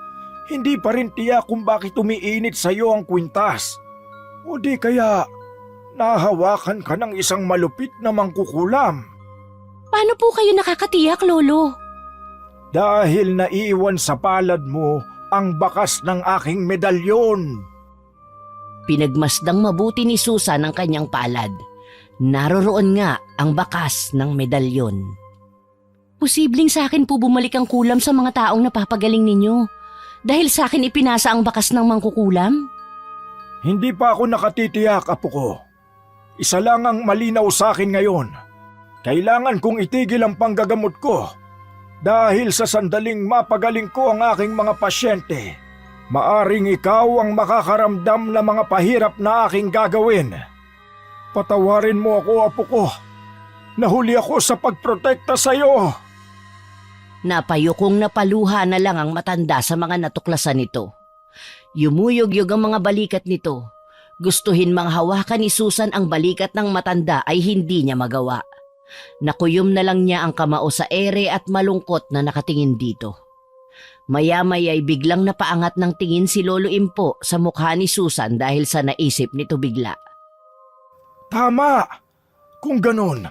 hindi pa rin tiyak kung bakit umiinit sa iyo ang kwintas. O di kaya nahawakan ka ng isang malupit na mangkukulam. Paano po kayo nakakatiyak, Lolo? Dahil naiwan sa palad mo ang bakas ng aking medalyon. Pinagmasdang mabuti ni Susan ang kanyang palad. Naroroon nga ang bakas ng medalyon. Posibleng sa akin po bumalik ang kulam sa mga taong napapagaling ninyo. Dahil sa akin ipinasa ang bakas ng mangkukulam? Hindi pa ako nakatitiyak, apo ko. Isa lang ang malinaw sa akin ngayon. Kailangan kong itigil ang panggagamot ko. Dahil sa sandaling mapagaling ko ang aking mga pasyente, maaring ikaw ang makakaramdam ng mga pahirap na aking gagawin. Patawarin mo ako, apo ko. Nahuli ako sa pagprotekta sa iyo. Napayukong napaluha na lang ang matanda sa mga natuklasan nito. Yumuyog-yog ang mga balikat nito. Gustuhin mang hawakan ni Susan ang balikat ng matanda ay hindi niya magawa. Nakuyom na lang niya ang kamao sa ere at malungkot na nakatingin dito. Maya-maya ay biglang napaangat ng tingin si Lolo Impo sa mukha ni Susan dahil sa naisip nito bigla. Tama! Kung ganun,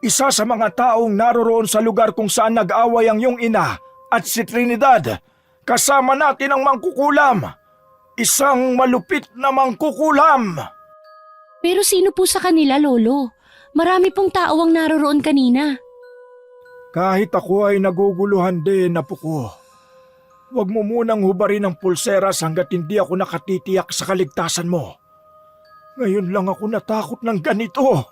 isa sa mga taong naroroon sa lugar kung saan nag-away ang iyong ina at si Trinidad, kasama natin ang mangkukulam. Isang malupit na mangkukulam! Pero sino po sa kanila, Lolo? Marami pong tao ang naroroon kanina. Kahit ako ay naguguluhan din, apo ko. Huwag mo munang hubarin ang pulseras hanggat hindi ako nakatitiyak sa kaligtasan mo. Ngayon lang ako natakot ng ganito.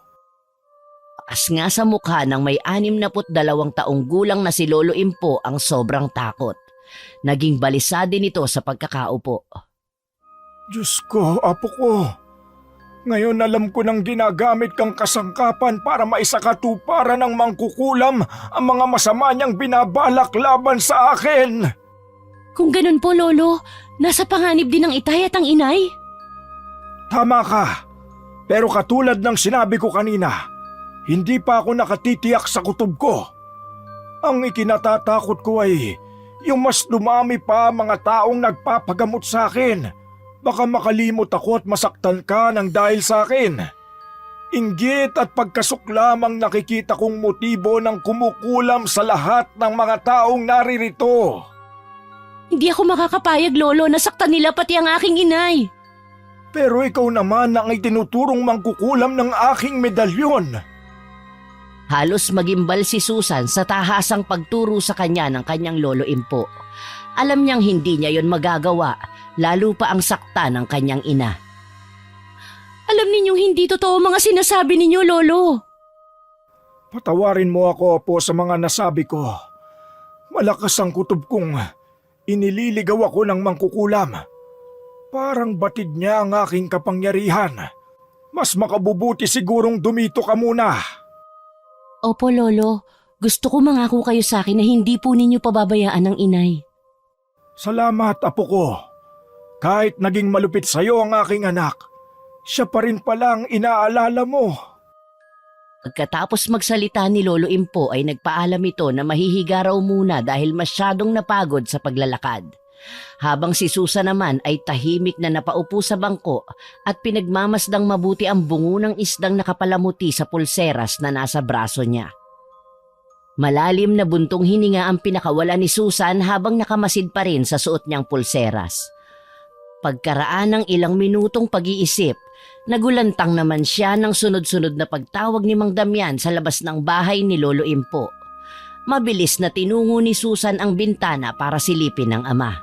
As nga sa mukha ng may 62 taong gulang na si Lolo Impo ang sobrang takot. Naging balisa din ito sa pagkakaupo. Diyos ko, apo ko. Ngayon alam ko nang ginagamit kang kasangkapan para maisakatuparan ng mangkukulam ang mga masama niyang binabalak laban sa akin. Kung ganun po, Lolo, nasa panganib din ang itay at ang inay? Tama ka. Pero katulad ng sinabi ko kanina, hindi pa ako nakatitiyak sa kutob ko. Ang ikinatatakot ko ay yung mas dumami pa mga taong nagpapagamot sa akin. Baka makalimot ako at masaktan ka ng dahil sa akin. Inggit at pagkasok lamang nakikita kong motibo ng kumukulam sa lahat ng mga taong naririto. Hindi ako makakapayag, Lolo, nasaktan nila pati ang aking inay. Pero ikaw naman ang itinuturong mangkukulam ng aking medalyon. Halos magimbal si Susan sa tahasang pagturo sa kanya ng kanyang Lolo Impo. Alam niyang hindi niya yon magagawa, lalo pa ang sakta ng kanyang ina. Alam ninyong hindi totoo mga sinasabi ninyo, Lolo. Patawarin mo ako po sa mga nasabi ko. Malakas ang kutob kong inililigaw ako ng mangkukulam. Parang batid niya ang aking kapangyarihan. Mas makabubuti sigurong dumito ka muna. Opo, Lolo. Gusto ko mangako kayo sa akin na hindi po ninyo pababayaan ng inay. Salamat, apo ko. Kahit naging malupit sa iyo ang aking anak, siya pa rin pala ang inaalala mo. Pagkatapos magsalita ni Lolo Impo ay nagpaalam ito na mahihiga raw muna dahil masyadong napagod sa paglalakad. Habang si Susan naman ay tahimik na napaupo sa bangko at pinagmamasdang mabuti ang bungo ng isdang nakapalamuti sa pulseras na nasa braso niya. Malalim na buntong hininga ang pinakawala ni Susan habang nakamasid pa rin sa suot niyang pulseras. Pagkaraan ng ilang minutong pag-iisip, nagulantang naman siya ng sunod-sunod na pagtawag ni Mang Damian sa labas ng bahay ni Lolo Impo. Mabilis na tinungo ni Susan ang bintana para silipin ng ama.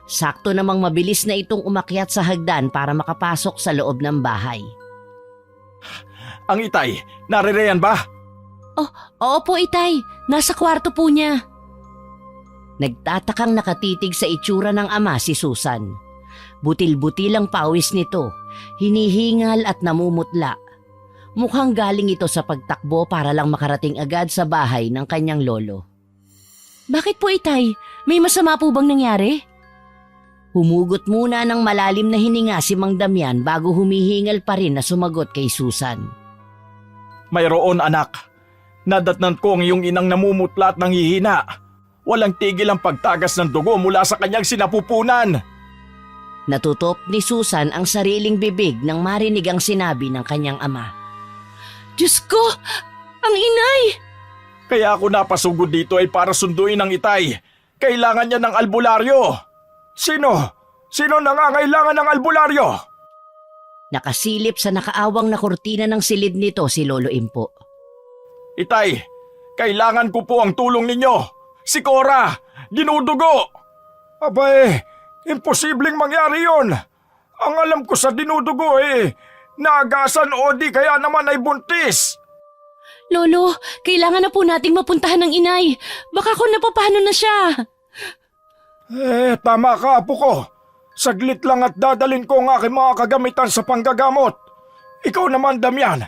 Sakto namang mabilis na itong umakyat sa hagdan para makapasok sa loob ng bahay. Ang itay, naririyan ba? Oo po, Itay. Nasa kwarto po niya. Nagtatakang nakatitig sa itsura ng ama si Susan. Butil-butil ang pawis nito, hinihingal at namumutla. Mukhang galing ito sa pagtakbo para lang makarating agad sa bahay ng kanyang lolo. Bakit po, Itay? May masama po bang nangyari? Humugot muna ng malalim na hininga si Mang Damian bago humihingal pa rin na sumagot kay Susan. Mayroon anak. Nadatnan ko ang iyong inang namumutla at nanghihina. Walang tigil ang pagtagas ng dugo mula sa kanyang sinapupunan. Natutop ni Susan ang sariling bibig nang marinig ang sinabi ng kanyang ama. Diyos ko! Ang inay! Kaya ako napasugod dito ay para sunduin ang itay. Kailangan niya ng albularyo. Sino? Sino nangangailangan ng albularyo? Nakasilip sa nakaawang na kurtina ng silid nito si Lolo Impo. Itay, kailangan ko po ang tulong ninyo. Si Cora, dinudugo. Abay, imposibleng mangyari yon. Ang alam ko sa dinudugo naagasan o di kaya naman ay buntis. Lolo, kailangan na po nating mapuntahan ng inay. Baka kung napapano na siya. Tama ka, apo ko. Saglit lang at dadalin ko ang aking mga kagamitan sa panggagamot. Ikaw naman, Damian.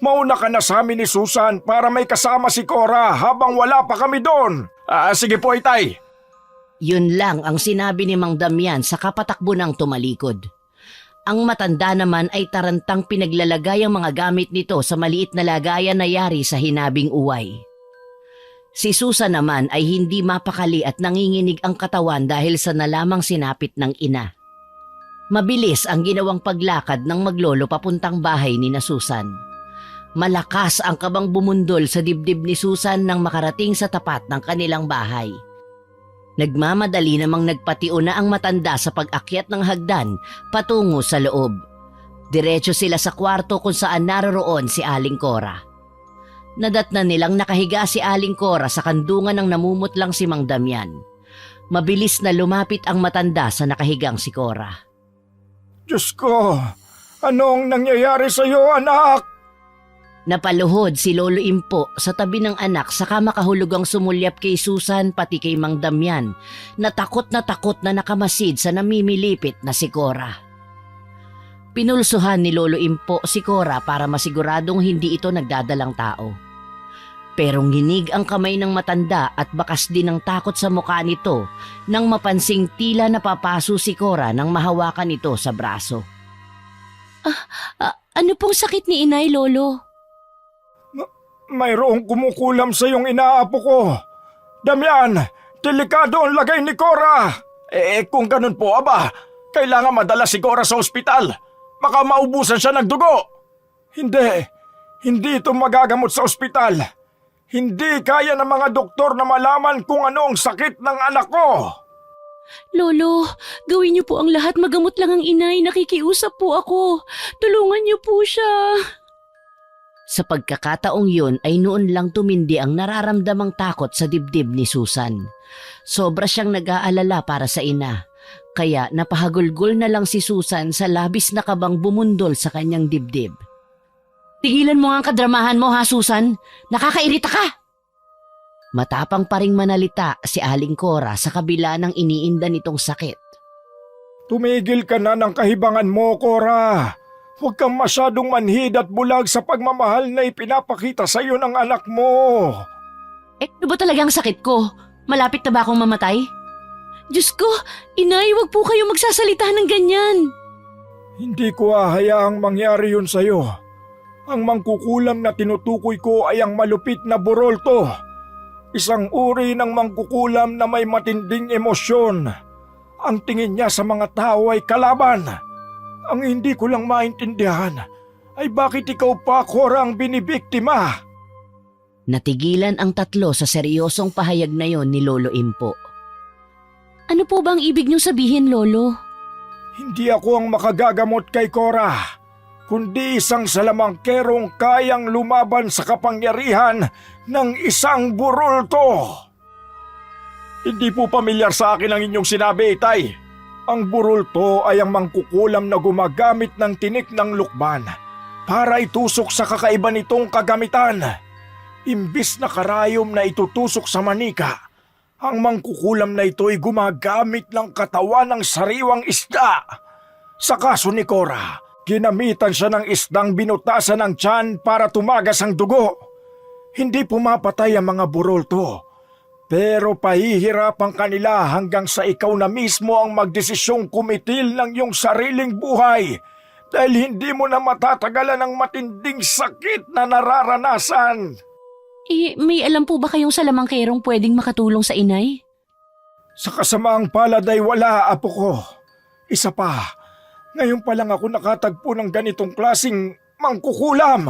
Mauna ka na sa amin ni Susan para may kasama si Cora habang wala pa kami doon. Sige po, itay. Yun lang ang sinabi ni Mang Damian sa kapatakbo ng tumalikod. Ang matanda naman ay tarantang pinaglalagay ang mga gamit nito sa maliit na lagayan na yari sa hinabing uway. Si Susan naman ay hindi mapakali at nanginginig ang katawan dahil sa nalamang sinapit ng ina. Mabilis ang ginawang paglakad ng maglolo papuntang bahay ni na Susan. Malakas ang kabang bumundol sa dibdib ni Susan nang makarating sa tapat ng kanilang bahay. Nagmamadali namang nagpatio na ang matanda sa pag-akyat ng hagdan patungo sa loob. Diretso sila sa kwarto kung saan naroroon si Aling Cora. Nadatnan nilang nakahiga si Aling Cora sa kandungan ng namumutlang si Mang Damian. Mabilis na lumapit ang matanda sa nakahigang si Cora. Diyos ko, anong nangyayari sa iyo, anak? Napaluhod si Lolo Impo sa tabi ng anak saka makahulugang sumulyap kay Susan pati kay Mang Damian na takot na nakamasid sa namimilipit na si Cora. Pinulsuhan ni Lolo Impo si Cora para masiguradong hindi ito nagdadalang tao. Pero nginig ang kamay ng matanda at bakas din ng takot sa mukha nito nang mapansing tila napapaso si Cora nang mahawakan ito sa braso. Ano pong sakit ni inay, Lolo? Mayroong kumukulam sa iyong inaapo ko. Damian, delikado ang lagay ni Cora. Kung ganun po, kailangan madala si Cora sa ospital. Baka maubusan siya ng dugo. Hindi ito magagamot sa ospital. Hindi kaya ng mga doktor na malaman kung ano ang sakit ng anak ko. Lolo, gawin niyo po ang lahat, magamot lang ang inay. Nakikiusap po ako. Tulungan niyo po siya. Sa pagkakataong yun ay noon lang tumindi ang nararamdamang takot sa dibdib ni Susan. Sobra siyang nag-aalala para sa ina. Kaya napahagulgol na lang si Susan sa labis na kabang bumundol sa kanyang dibdib. Tigilan mo nga ang kadramahan mo, ha, Susan? Nakakairita ka! Matapang pa ring manalita si Aling Cora sa kabila ng iniinda nitong sakit. Tumigil ka na ng kahibangan mo, Cora. Huwag kang masyadong manhid at bulag sa pagmamahal na ipinapakita sa iyo ng anak mo. Ano ba talagang sakit ko? Malapit na ba akong mamatay? Diyos ko, inay, huwag po kayo magsasalita ng ganyan. Hindi ko hahayaang mangyari yun sa iyo. Ang mangkukulam na tinutukoy ko ay ang malupit na burolto. Isang uri ng mangkukulam na may matinding emosyon. Ang tingin niya sa mga tao ay kalaban. Ang hindi ko lang maintindihan ay bakit ikaw pa, Cora, ang binibiktima? Natigilan ang tatlo sa seryosong pahayag na yon ni Lolo Impo. Ano po bang ibig niyong sabihin, Lolo? Hindi ako ang makagagamot kay Cora, kundi isang salamangkerong kayang lumaban sa kapangyarihan ng isang burulto. Hindi po pamilyar sa akin ang inyong sinabi, Itay. Ang burulto ay ang mangkukulam na gumagamit ng tinik ng lukban para itusok sa kakaiba nitong kagamitan. Imbis na karayom na itutusok sa manika, ang mangkukulam na ito ay gumagamit ng katawan ng sariwang isda. Sa kaso ni Cora, ginamitan siya ng isdang binutasan ng tiyan para tumagas ang dugo. Hindi pumapatay ang mga burulto, pero pahihirapan kanila hanggang sa ikaw na mismo ang magdesisyong kumitil ng iyong sariling buhay dahil hindi mo na matatagalan ang matinding sakit na nararanasan. May alam po ba kayong salamangkerong pwedeng makatulong sa inay? Sa kasamaang palad ay wala, apo ko. Isa pa, ngayon pa lang ako nakatagpo ng ganitong klasing mangkukulam.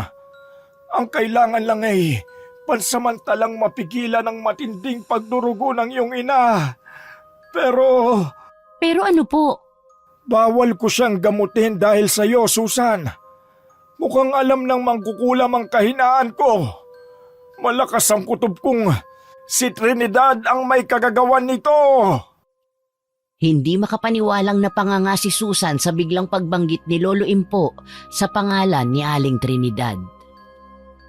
Ang kailangan lang ay pansamantalang mapigilan ang matinding pagdurugo ng iyong ina. Pero ano po? bawal ko siyang gamutin dahil sa iyo, Susan. Mukhang alam ng mangkukulam ang kahinaan ko. Malakas ang kutob kong si Trinidad ang may kagagawan nito. Hindi makapaniwalang napanganga si Susan sa biglang pagbanggit ni Lolo Impo sa pangalan ni Aling Trinidad.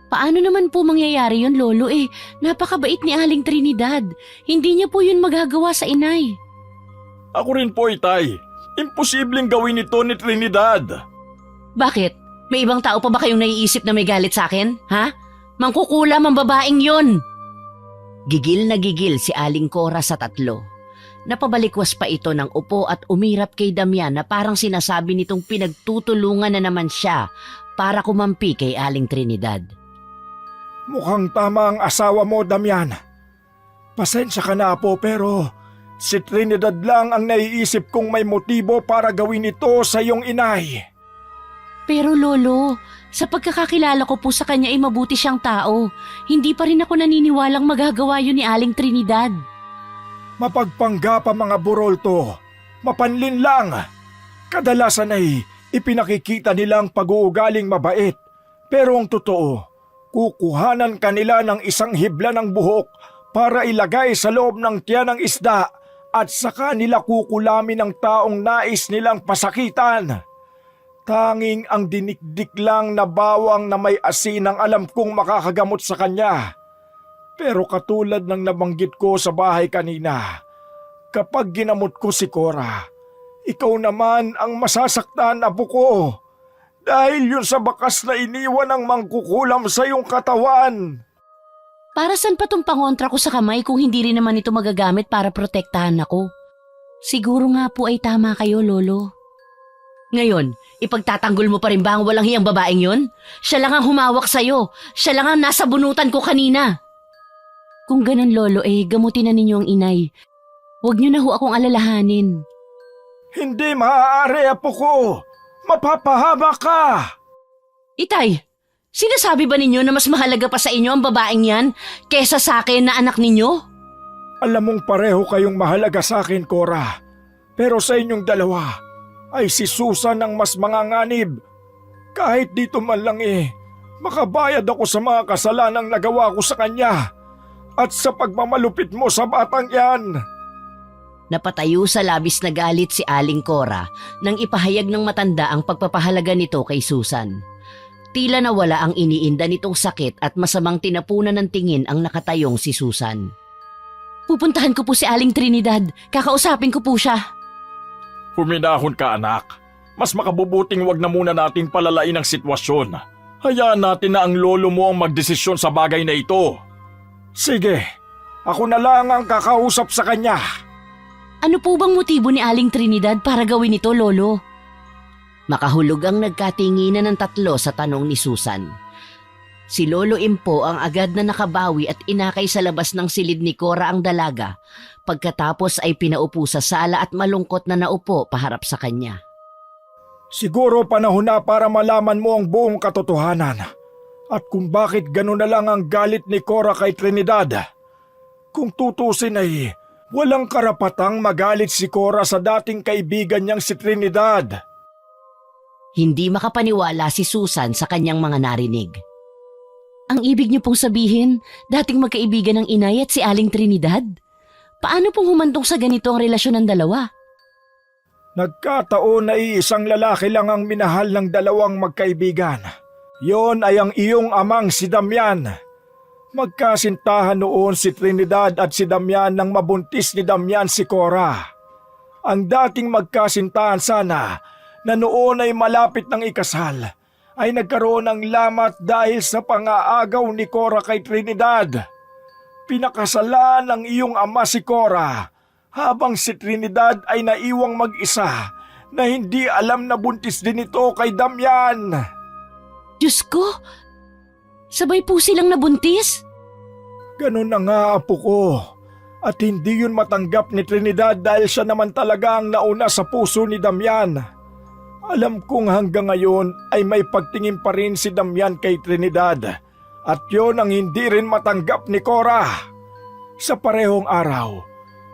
Paano naman po mangyayari yun, Lolo? Napakabait ni Aling Trinidad. Hindi niya po yun magagawa sa inay. Ako rin po, Itay. Imposibleng gawin ito ni Trinidad. Bakit? May ibang tao pa ba kayong naiisip na may galit sa akin? Ha? Mangkukulam ang babaeng yon. Gigil na gigil si Aling Cora sa tatlo. Napabalikwas pa ito ng upo at umirap kay Damian na parang sinasabi nitong pinagtutulungan na naman siya para kumampi kay Aling Trinidad. Mukhang tama ang asawa mo, Damian. Pasensya ka na po, pero si Trinidad lang ang naiisip kong may motibo para gawin ito sa iyong inay. Pero Lolo, sa pagkakakilala ko po sa kanya ay mabuti siyang tao. Hindi pa rin ako naniniwalang magagawa yun ni Aling Trinidad. Mapagpangga pa mga burolto. Mapanlin lang. Kadalasan ay ipinakikita nilang pag-uugaling mabait. Pero ang totoo, kukuhanan kanila ng isang hibla ng buhok para ilagay sa loob ng tiyan ng isda at saka nila kukulamin ng taong nais nilang pasakitan. Tanging ang dinikdik lang na bawang na may asin ang alam kong makakagamot sa kanya. Pero katulad ng nabanggit ko sa bahay kanina, kapag ginamot ko si Cora, ikaw naman ang masasaktan, apo ko. Dahil yun sa bakas na iniwan ng mangkukulam sa iyong katawan. Para saan pa tong pangontra ko sa kamay kung hindi rin naman ito magagamit para protektahan ako? Siguro nga po ay tama kayo, Lolo. Ngayon, ipagtatanggol mo pa rin ba ang walang hiyang babaeng yon? Siya lang ang humawak sa'yo. Siya lang ang nasa bunutan ko kanina. Kung ganun, Lolo, gamutin na ninyo ang inay. Huwag niyo na ho akong alalahanin. Hindi maaari, apo ko. Mapapahama ka. Itay, sinasabi ba ninyo na mas mahalaga pa sa inyo ang babaeng yan kesa sa akin na anak ninyo? Alam mong pareho kayong mahalaga sa akin, Cora. Pero sa inyong dalawa ay si Susan ang mas manganganib. Kahit dito man lang makabayad ako sa mga kasalanang nagawa ko sa kanya at sa pagmamalupit mo sa batang yan. Napatayo sa labis na galit si Aling Cora nang ipahayag ng matanda ang pagpapahalaga nito kay Susan. Tila nawala ang iniinda nitong sakit at masamang tinapunan ng tingin ang nakatayong si Susan. Pupuntahan ko po si Aling Trinidad. Kakausapin ko po siya. Huminahon ka, anak. Mas makabubuting wag na muna nating palalain ang sitwasyon. Hayaan natin na ang lolo mo ang magdesisyon sa bagay na ito. Sige, ako na lang ang kakausap sa kanya. Ano po bang motibo ni Aling Trinidad para gawin ito, Lolo? Makahulog ang nagkatinginan ng tatlo sa tanong ni Susan. Si Lolo Impo ang agad na nakabawi at inakay sa labas ng silid ni Cora ang dalaga Pagkatapos ay pinaupo sa sala at malungkot na naupo paharap sa kanya. Siguro panahon na para malaman mo ang buong katotohanan at kung bakit gano'n na lang ang galit ni Cora kay Trinidad. Kung tutusin ay walang karapatang magalit si Cora sa dating kaibigan niyang si Trinidad. Hindi makapaniwala si Susan sa kanyang mga narinig. Ang ibig niyo pong sabihin, dating magkaibigan ng inay at si Aling Trinidad? Paano pong humantong sa ganito ang relasyon ng dalawa? Nagkataon na iisang lalaki lang ang minahal ng dalawang magkaibigan. Yon ay ang iyong amang si Damian. Magkasintahan noon si Trinidad at si Damian nang mabuntis ni Damian si Cora. Ang dating magkasintahan sana na noon ay malapit ng ikasal ay nagkaroon ng lamat dahil sa pangaagaw ni Cora kay Trinidad. Pinakasalan ng iyong ama si Cora habang si Trinidad ay naiwang mag-isa na hindi alam na buntis din ito kay Damian. Diyos ko! Sabay po silang nabuntis? Ganun na nga, apo ko. At hindi yun matanggap ni Trinidad dahil siya naman talaga ang nauna sa puso ni Damian. Alam kong hanggang ngayon ay may pagtingin pa rin si Damian kay Trinidad at yon ang hindi rin matanggap ni Cora. Sa parehong araw,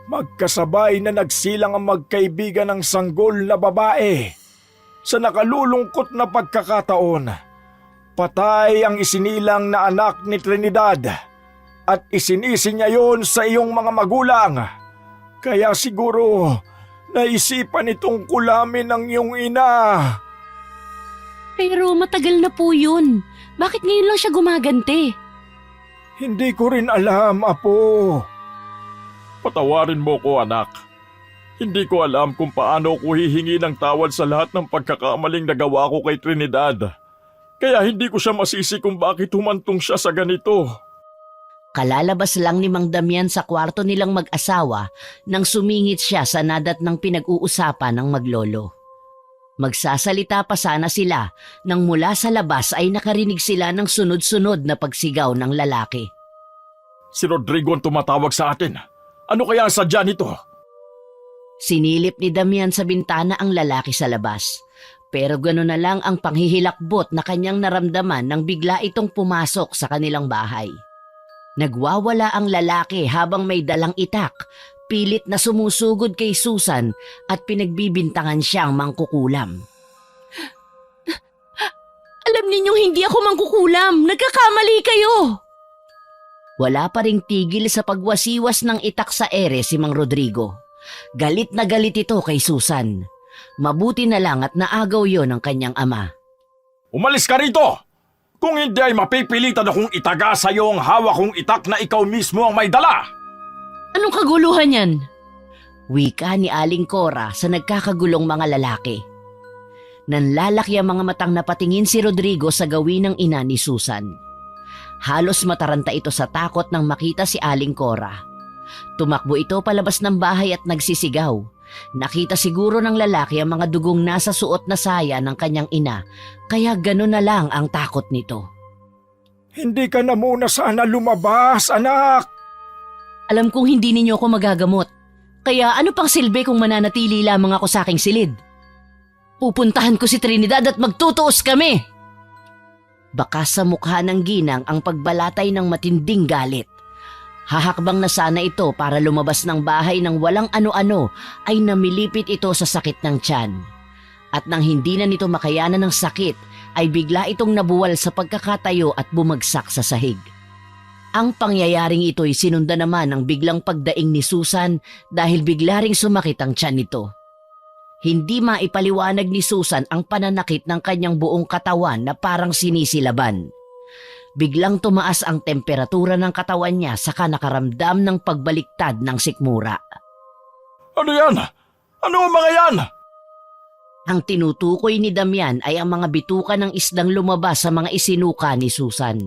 magkasabay na nagsilang ang magkaibigan ng sanggol na babae. Sa nakalulungkot na pagkakataon, patay ang isinilang na anak ni Trinidad at isinisi niya yon sa iyong mga magulang. Kaya siguro naisipan itong kulamin ng iyong ina. Pero matagal na po yun. Bakit ngayon lang siya gumaganti? Hindi ko rin alam, apo. Patawarin mo ko, anak. Hindi ko alam kung paano ko hihingi ng tawad sa lahat ng pagkakamaling nagawa ko kay Trinidad. Kaya hindi ko siya masisi kung bakit humantong siya sa ganito. Kalalabas lang ni Mang Damian sa kwarto nilang mag-asawa nang sumingit siya sa nadat ng pinag-uusapan ng maglolo. Magsasalita pa sana sila nang mula sa labas ay nakarinig sila ng sunod-sunod na pagsigaw ng lalaki. Si Rodrigo ang tumatawag sa atin. Ano kaya ang sadya nito? Sinilip ni Damian sa bintana ang lalaki sa labas. Pero gano'n na lang ang panghihilakbot na kanyang naramdaman nang bigla itong pumasok sa kanilang bahay. Nagwawala ang lalaki habang may dalang itak, pilit na sumusugod kay Susan at pinagbibintangan siyang mangkukulam. Alam ninyong hindi ako mangkukulam. Nagkakamali kayo. Wala pa ring tigil sa pagwasiwas ng itak sa ere si Mang Rodrigo. Galit na galit ito kay Susan. Mabuti na lang at naagaw yon ng kanyang ama. Umalis ka rito! Kung hindi ay mapipilitan akong itaga sa iyo ang hawak kong itak na ikaw mismo ang may dala! Anong kaguluhan yan? Wika ni Aling Cora sa nagkakagulong mga lalaki. Nanlalaki ang mga matang napatingin si Rodrigo sa gawin ng ina ni Susan. Halos mataranta ito sa takot nang makita si Aling Cora. Tumakbo ito palabas ng bahay at nagsisigaw. Nakita siguro ng lalaki ang mga dugong nasa suot na saya ng kanyang ina, kaya gano'n na lang ang takot nito. Hindi ka na muna sana lumabas, anak! Alam kong hindi ninyo ako magagamot. Kaya ano pang silbi kung mananatili lamang ako sa aking silid? Pupuntahan ko si Trinidad at magtutuos kami! Baka sa mukha ng ginang ang pagbalatay ng matinding galit. Hahakbang na sana ito para lumabas ng bahay ng walang ano-ano ay namilipit ito sa sakit ng tiyan. At nang hindi na nito makayanan ng sakit ay bigla itong nabuwal sa pagkakatayo at bumagsak sa sahig. Ang pangyayaring ito'y sinundan naman ng biglang pagdaing ni Susan dahil bigla ring sumakit ang tiyan nito. Hindi maipaliwanag ni Susan ang pananakit ng kanyang buong katawan na parang sinisilaban. Biglang tumaas ang temperatura ng katawan niya saka nakaramdam ng pagbaliktad ng sikmura. Ano yan? Ano ang mga yan? Ang tinutukoy ni Damian ay ang mga bituka ng isdang lumabas sa mga isinuka ni Susan.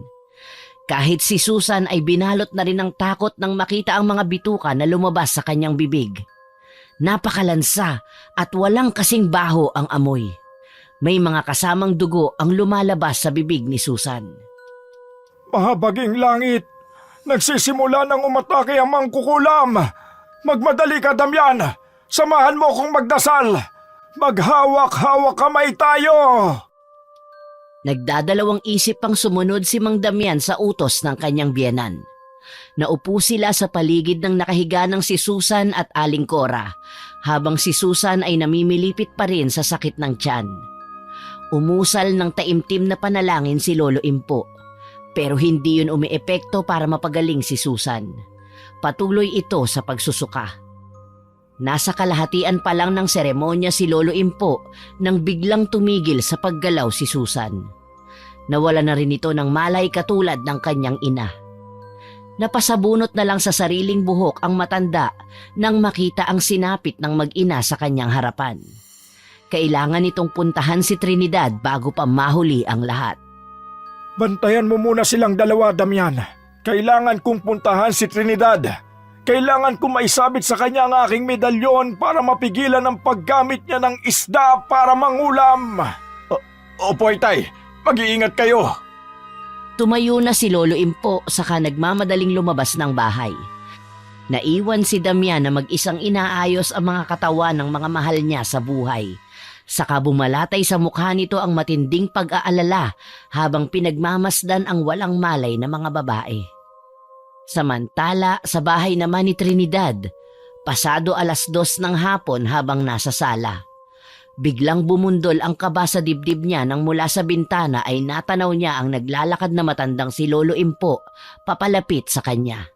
Kahit si Susan ay binalot na rin ng takot nang makita ang mga bituka na lumabas sa kanyang bibig. Napakalansa at walang kasing baho ang amoy. May mga kasamang dugo ang lumalabas sa bibig ni Susan. Mahabaging langit! Nagsisimula ng umatake ang mangkukulam! Magmadali ka, Damian! Samahan mo kong magdasal! Maghawak-hawak kamay tayo! Nagdadalawang isip pang sumunod si Mang Damian sa utos ng kanyang biyenan. Naupo sila sa paligid ng nakahiga ng si Susan at Aling Cora, habang si Susan ay namimilipit pa rin sa sakit ng tiyan. Umusal ng taimtim na panalangin si Lolo Impo, pero hindi yun umiepekto para mapagaling si Susan. Patuloy ito sa pagsusuka. Nasa kalahatian pa lang ng seremonya si Lolo Impo nang biglang tumigil sa paggalaw si Susan. Nawala na rin ito ng malay katulad ng kanyang ina. Napasabunot na lang sa sariling buhok ang matanda nang makita ang sinapit ng mag-ina sa kanyang harapan. Kailangan nitong puntahan si Trinidad bago pa mahuli ang lahat. Bantayan mo muna silang dalawa, Damian. Kailangan kong puntahan si Trinidad. Kailangan kong maisabit sa kanya ang aking medalyon para mapigilan ang paggamit niya ng isda para mangulam. Opo, Itay. Mag-iingat kayo. Tumayo na si Lolo Impo saka nagmamadaling lumabas ng bahay. Naiwan si Damian na mag-isang inaayos ang mga katawan ng mga mahal niya sa buhay. Saka bumalatay sa mukha nito ang matinding pag-aalala habang pinagmamasdan ang walang malay na mga babae. Samantala, sa bahay naman ni Trinidad, pasado 2:00 ng hapon habang nasa sala. Biglang bumundol ang kaba sa dibdib niya nang mula sa bintana ay natanaw niya ang naglalakad na matandang si Lolo Impo papalapit sa kanya.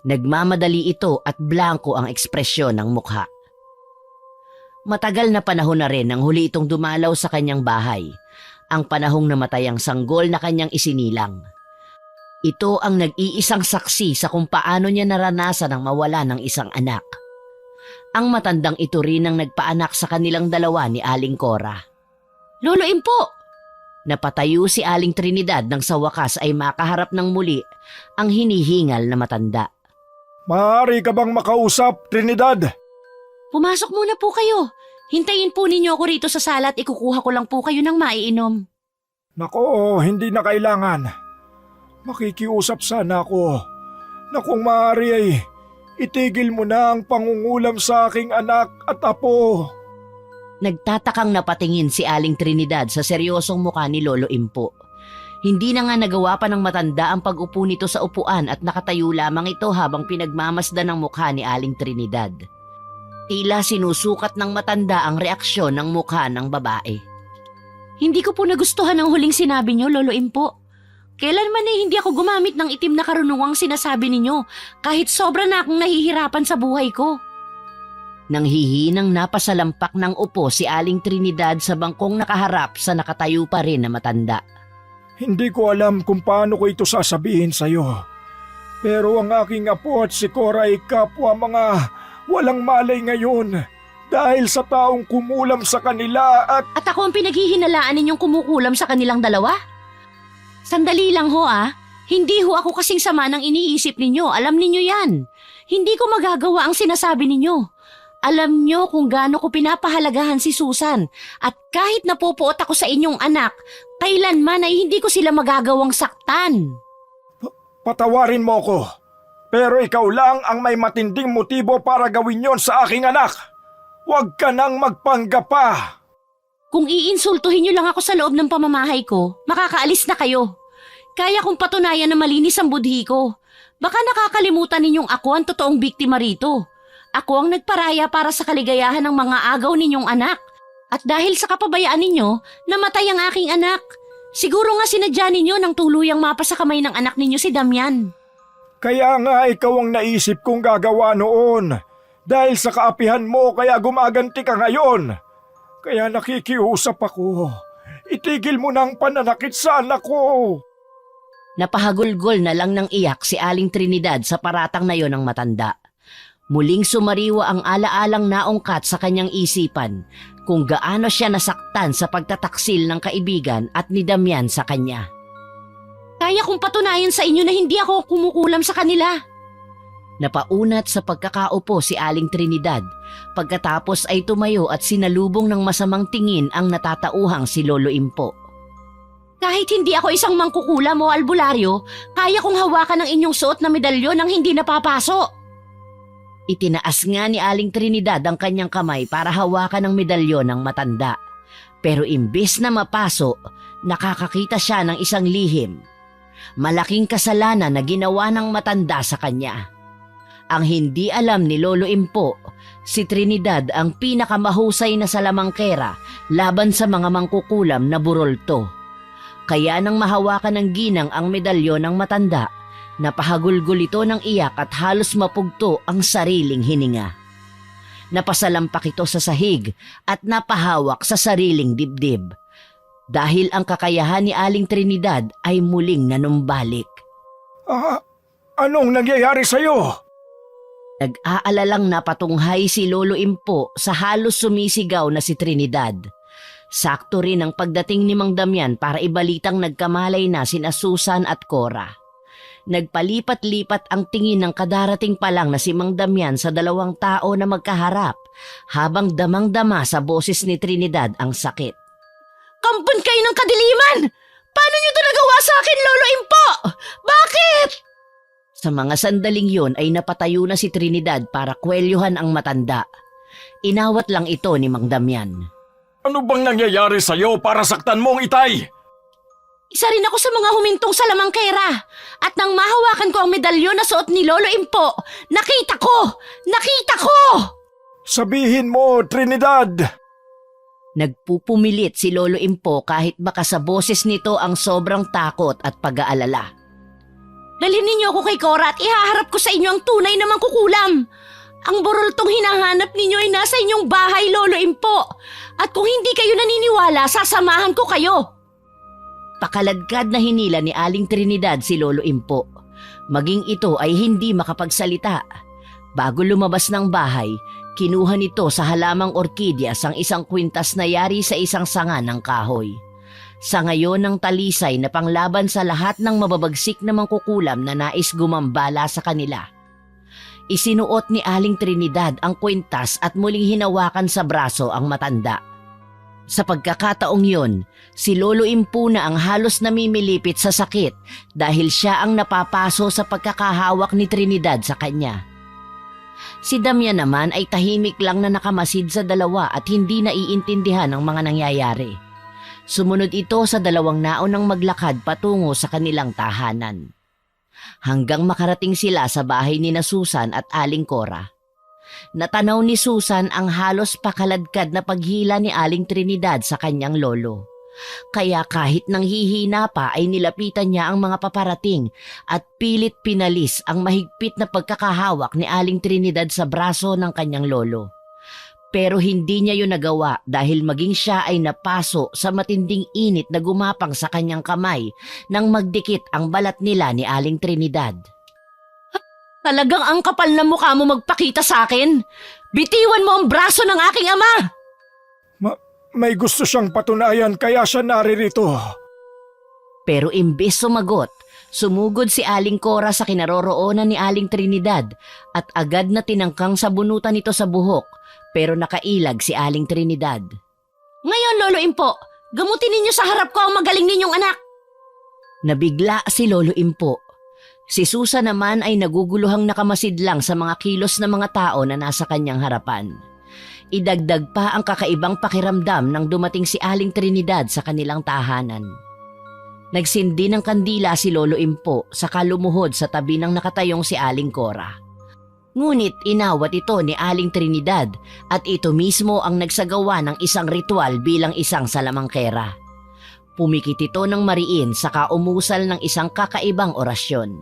Nagmamadali ito at blanko ang ekspresyon ng mukha. Matagal na panahon na rin nang huli itong dumalaw sa kanyang bahay, ang panahong namatay ang sanggol na kanyang isinilang. Ito ang nag-iisang saksi sa kung paano niya naranasan ang mawala ng isang anak. Ang matandang ito rin ang nagpaanak sa kanilang dalawa ni Aling Cora. Lolo Impo! Napatayo si Aling Trinidad nang sa wakas ay makaharap ng muli ang hinihingal na matanda. Maaari ka bang makausap, Trinidad? Pumasok muna po kayo. Hintayin po ninyo ako rito sa sala at ikukuha ko lang po kayo ng maiinom. Nako, hindi na kailangan. Makikiusap sana ako na kung maaari ay itigil mo na ang pangungulam sa aking anak at apo. Nagtatakang napatingin si Aling Trinidad sa seryosong mukha ni Lolo Impo. Hindi na nga nagawa pa ng matanda ang pag-upo nito sa upuan at nakatayo lamang ito habang pinagmamasdan ng mukha ni Aling Trinidad. Tila sinusukat ng matanda ang reaksyon ng mukha ng babae. Hindi ko po nagustuhan ang huling sinabi niyo, Lolo Impo. Kailanman hindi ako gumamit ng itim na karunungang sinasabi ninyo kahit sobra na akong nahihirapan sa buhay ko. Nang hihinang napasalampak ng upo si Aling Trinidad sa bangkong nakaharap sa nakatayo pa rin na matanda. Hindi ko alam kung paano ko ito sasabihin sa'yo. Pero ang aking apo at si Cora ay kapwa mga walang malay ngayon dahil sa taong kumulam sa kanila at... At ako ang pinaghihinalaan ninyong kumukulam sa kanilang dalawa? Sandali lang ho Hindi ho ako kasing sama ng iniisip ninyo. Alam ninyo yan. Hindi ko magagawa ang sinasabi ninyo. Alam nyo kung gaano ko pinapahalagahan si Susan. At kahit napupuot ako sa inyong anak, kailanman ay hindi ko sila magagawang saktan. Patawarin mo ko. Pero ikaw lang ang may matinding motibo para gawin yon sa aking anak. Huwag ka nang magpanggap pa. Kung iinsultuhin nyo lang ako sa loob ng pamamahay ko, makakaalis na kayo. Kaya kong patunayan na malinis ang budhi ko. Baka nakakalimutan ninyong ako ang totoong biktima rito. Ako ang nagparaya para sa kaligayahan ng mga agaw ninyong anak. At dahil sa kapabayaan ninyo, namatay ang aking anak. Siguro nga sinadya ninyo nang tuluyang mapa sa kamay ng anak ninyo si Damian. Kaya nga ikaw ang naisip kong gagawa noon. Dahil sa kaapihan mo kaya gumaganti ka ngayon. Kaya nakikiusap ako. Itigil mo na ang pananakit sa anak ko. Napahagulgol na lang ng iyak si Aling Trinidad sa paratang na yon ng matanda. Muling sumariwa ang alaalang naungkat sa kanyang isipan kung gaano siya nasaktan sa pagtataksil ng kaibigan at ni Damian sa kanya. Kaya kong patunayan sa inyo na hindi ako kumukulam sa kanila. Napaunat sa pagkakaupo si Aling Trinidad. Pagkatapos ay tumayo at sinalubong ng masamang tingin ang natatauhang si Lolo Impo. Kahit hindi ako isang mangkukulam o albularyo, kaya kong hawakan ang inyong suot na medalyon nang hindi napapaso. Itinaas nga ni Aling Trinidad ang kanyang kamay para hawakan ang medalyon ng matanda. Pero imbes na mapaso, nakakakita siya ng isang lihim. Malaking kasalanan na ginawa ng matanda sa kanya. Ang hindi alam ni Lolo Impo, si Trinidad ang pinakamahusay na salamangkera laban sa mga mangkukulam na burolto. Kaya nang mahawakan ng ginang ang medalyon ng matanda, napahagulgol ito ng iyak at halos mapugto ang sariling hininga. Napasalampak ito sa sahig at napahawak sa sariling dibdib. Dahil ang kakayahan ni Aling Trinidad ay muling nanumbalik. Anong nangyayari sa'yo? Nag-aalalang napatunghay si Lolo Impo sa halos sumisigaw na si Trinidad. Sakto rin ang pagdating ni Mang Damian para ibalitang nagkamalay na sina Susan at Cora. Nagpalipat-lipat ang tingin ng kadarating pa lang na si Mang Damian sa dalawang tao na magkaharap habang damang-dama sa boses ni Trinidad ang sakit. Kampon kayo ng kadiliman! Paano niyo ito nagawa sa akin, Lolo Impo? Bakit? Sa mga sandaling yon ay napatayo na si Trinidad para kwelyuhan ang matanda. Inawat lang ito ni Mang Damian. Ano bang nangyayari sa'yo para saktan mo ang itay? Isa rin ako sa mga humintong salamangkera. At nang mahawakan ko ang medalyon na suot ni Lolo Impo, nakita ko! Nakita ko! Sabihin mo, Trinidad! Nagpupumilit si Lolo Impo kahit baka sa boses nito ang sobrang takot at pag-aalala. Dalhin ninyo ako kay Cora at ihaharap ko sa inyo ang tunay na mangkukulam. Ang buroltong hinahanap ninyo ay nasa inyong bahay, Lolo Impo. At kung hindi kayo naniniwala, sasamahan ko kayo. Pakaladkad na hinila ni Aling Trinidad si Lolo Impo. Maging ito ay hindi makapagsalita. Bago lumabas ng bahay, kinuha nito sa halamang orkidyas ang isang kwintas na yari sa isang sanga ng kahoy. Sa ngayon ng talisay na panglaban sa lahat ng mababagsik na mangkukulam na nais gumambala sa kanila. Isinuot ni Aling Trinidad ang kwintas at muling hinawakan sa braso ang matanda. Sa pagkakataong yon, si Lolo Impo na ang halos namimilipit sa sakit dahil siya ang napapaso sa pagkakahawak ni Trinidad sa kanya. Si Damian naman ay tahimik lang na nakamasid sa dalawa at hindi naiintindihan ang mga nangyayari. Sumunod ito sa dalawang naunang maglakad patungo sa kanilang tahanan. Hanggang makarating sila sa bahay ni na Susan at Aling Cora. Natanaw ni Susan ang halos pakaladkad na paghila ni Aling Trinidad sa kanyang lolo. Kaya kahit nanghihina pa ay nilapitan niya ang mga paparating at pilit pinalis ang mahigpit na pagkakahawak ni Aling Trinidad sa braso ng kanyang lolo. Pero hindi niya yun nagawa dahil maging siya ay napaso sa matinding init na gumapang sa kanyang kamay nang magdikit ang balat nila ni Aling Trinidad. Talagang ang kapal na mukha mo magpakita sa akin. Bitiwan mo ang braso ng aking ama. May gusto siyang patunayan kaya siya naririto. Pero imbes sumagot, sumugod si Aling Cora sa kinaroroonan ni Aling Trinidad at agad na tinangkang sabunutan ito sa buhok pero nakailag si Aling Trinidad. Ngayon, Lolo Impo, gamutin ninyo sa harap ko ang magaling ninyong anak. Nabigla si Lolo Impo. Si Susan naman ay naguguluhang nakamasid lang sa mga kilos ng mga tao na nasa kanyang harapan. Idagdag pa ang kakaibang pakiramdam nang dumating si Aling Trinidad sa kanilang tahanan. Nagsindi ng kandila si Lolo Impo saka lumuhod sa tabi ng nakatayong si Aling Cora. Ngunit inawat ito ni Aling Trinidad at ito mismo ang nagsagawa ng isang ritual bilang isang salamangkera. Pumikit ito ng mariin saka umusal ng isang kakaibang orasyon.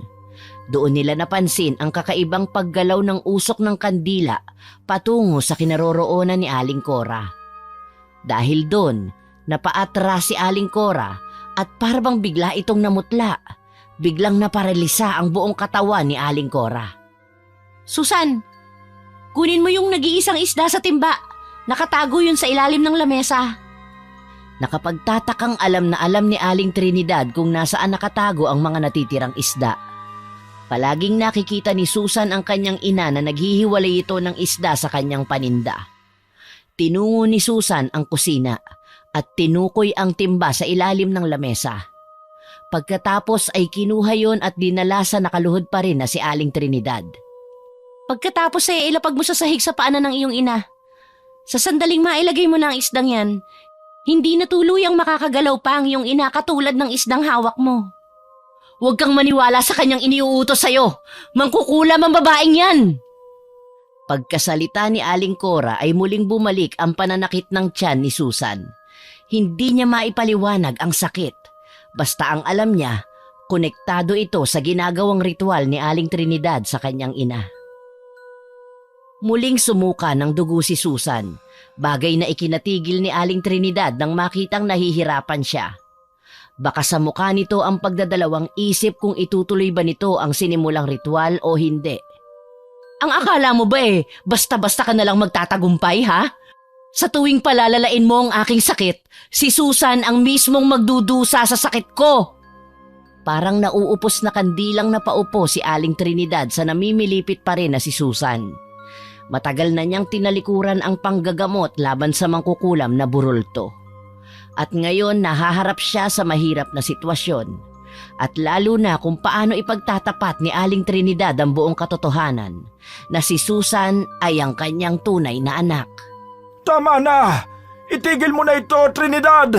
Doon nila napansin ang kakaibang paggalaw ng usok ng kandila patungo sa kinaroroonan ni Aling Cora. Dahil doon, napaatras si Aling Cora at parang bigla itong namutla. Biglang naparalisa ang buong katawan ni Aling Cora. Susan, kunin mo yung nag-iisang isda sa timba. Nakatago yun sa ilalim ng lamesa. Nakapagtatakang alam na alam ni Aling Trinidad kung nasaan nakatago ang mga natitirang isda. Palaging nakikita ni Susan ang kanyang ina na naghihiwalay ito ng isda sa kanyang paninda. Tinungo ni Susan ang kusina at tinukoy ang timba sa ilalim ng lamesa. Pagkatapos ay kinuha yon at dinala sa nakaluhod pa rin na si Aling Trinidad. Pagkatapos ay ilapag mo sa sahig sa paanan ng iyong ina. Sa sandaling mailagay mo na ang isdang yan, hindi na tuluyang makakagalaw pa ang iyong ina katulad ng isdang hawak mo. Huwag kang maniwala sa kanyang iniuutos sa'yo. Mangkukulam ang babaeng yan. Pagkasalita ni Aling Cora ay muling bumalik ang pananakit ng tiyan ni Susan. Hindi niya maipaliwanag ang sakit. Basta ang alam niya, konektado ito sa ginagawang ritual ni Aling Trinidad sa kanyang ina. Muling sumuka ng dugo si Susan, bagay na ikinatigil ni Aling Trinidad nang makitang nahihirapan siya. Baka sa mukha nito ang pagdadalawang isip kung itutuloy ba nito ang sinimulang ritual o hindi. Ang akala mo ba basta-basta ka na lang magtatagumpay, ha? Sa tuwing palalalain mo ang aking sakit, si Susan ang mismong magdudusa sa sakit ko. Parang nauupos na kandilang napaupo si Aling Trinidad sa namimilipit pa rin na si Susan. Matagal na niyang tinalikuran ang panggagamot laban sa mangkukulam na burulto. At ngayon nahaharap siya sa mahirap na sitwasyon. At lalo na kung paano ipagtatapat ni Aling Trinidad ang buong katotohanan na si Susan ay ang kanyang tunay na anak. Tama na! Itigil mo na ito, Trinidad!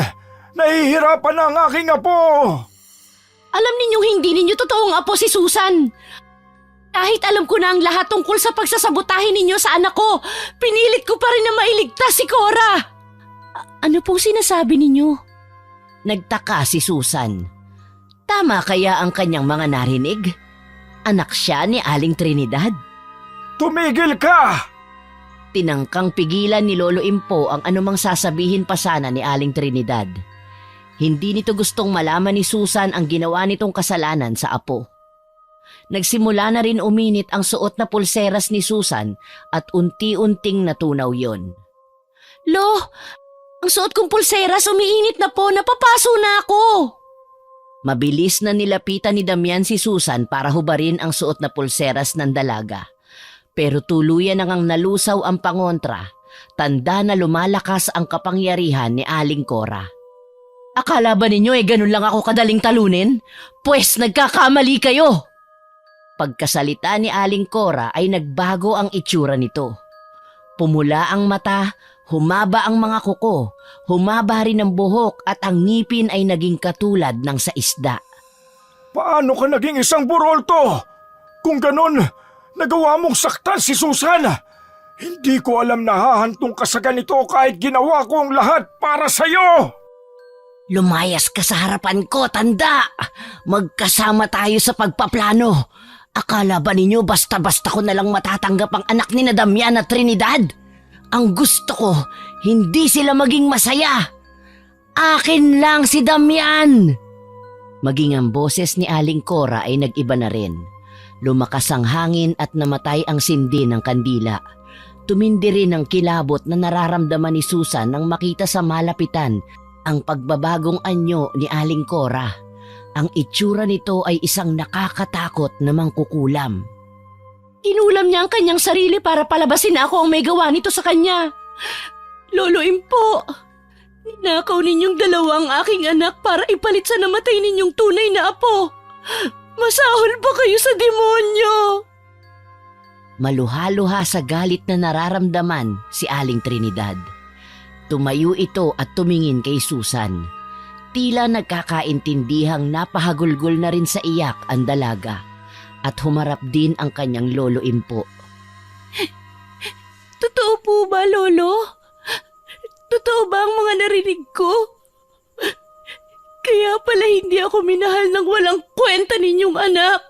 Nahihirapan na ang aking apo! Alam ninyong hindi ninyo totoong apo si Susan. Kahit alam ko na ang lahat tungkol sa pagsasabotahe ninyo sa anak ko, pinilit ko pa rin na mailigtas si Cora. Ano pong sinasabi ninyo? Nagtaka si Susan. Tama kaya ang kanyang mga narinig? Anak siya ni Aling Trinidad. Tumigil ka! Tinangkang pigilan ni Lolo Impo ang anumang sasabihin pa sana ni Aling Trinidad. Hindi nito gustong malaman ni Susan ang ginawa nitong kasalanan sa apo. Nagsimula na rin uminit ang suot na pulseras ni Susan at unti-unting natunaw yon. Lo, ang suot kong pulseras umiinit na po, napapaso na ako. Mabilis na nilapitan ni Damian si Susan para hubarin ang suot na pulseras ng dalaga. Pero tuluyan nang nalusaw ang pangontra, tanda na lumalakas ang kapangyarihan ni Aling Cora. Akala ba ninyo ganun lang ako kadaling talunin? Pwes nagkakamali kayo! Pagkasalita ni Aling Cora ay nagbago ang itsura nito. Pumula ang mata, humaba ang mga kuko, humaba rin ang buhok at ang ngipin ay naging katulad ng sa isda. Paano ka naging isang burolto? Kung ganun, nagawa mong saktan si Susan. Hindi ko alam na hahantong ka sa ganito kahit ginawa ko ang lahat para sa'yo. Lumayas ka sa harapan ko, tanda! Magkasama tayo sa pagpaplano. Akala ba ninyo basta-basta ko nalang matatanggap ang anak ni na Damian at Trinidad? Ang gusto ko, hindi sila maging masaya. Akin lang si Damian! Maging ang boses ni Aling Cora ay nag-iba na rin. Lumakas ang hangin at namatay ang sindi ng kandila. Tumindi rin ang kilabot na nararamdaman ni Susan nang makita sa malapitan ang pagbabagong anyo ni Aling Cora. Ang itsura nito ay isang nakakatakot na mangkukulam. Inulam niya ang kanyang sarili para palabasin na ako ang may gawa nito sa kanya. Lolo Impo, ninakaw ninyong dalawang aking anak para ipalit sa namatay ninyong tunay na apo. Masahol ba kayo sa demonyo? Maluha-luha sa galit na nararamdaman si Aling Trinidad. Tumayo ito at tumingin kay Susan. Tila nagkakaintindihang napahagulgol na rin sa iyak ang dalaga at humarap din ang kanyang Lolo Impo. Totoo po ba, Lolo? Totoo ba ang mga narinig ko? Kaya pala hindi ako minahal ng walang kwenta ninyong anak.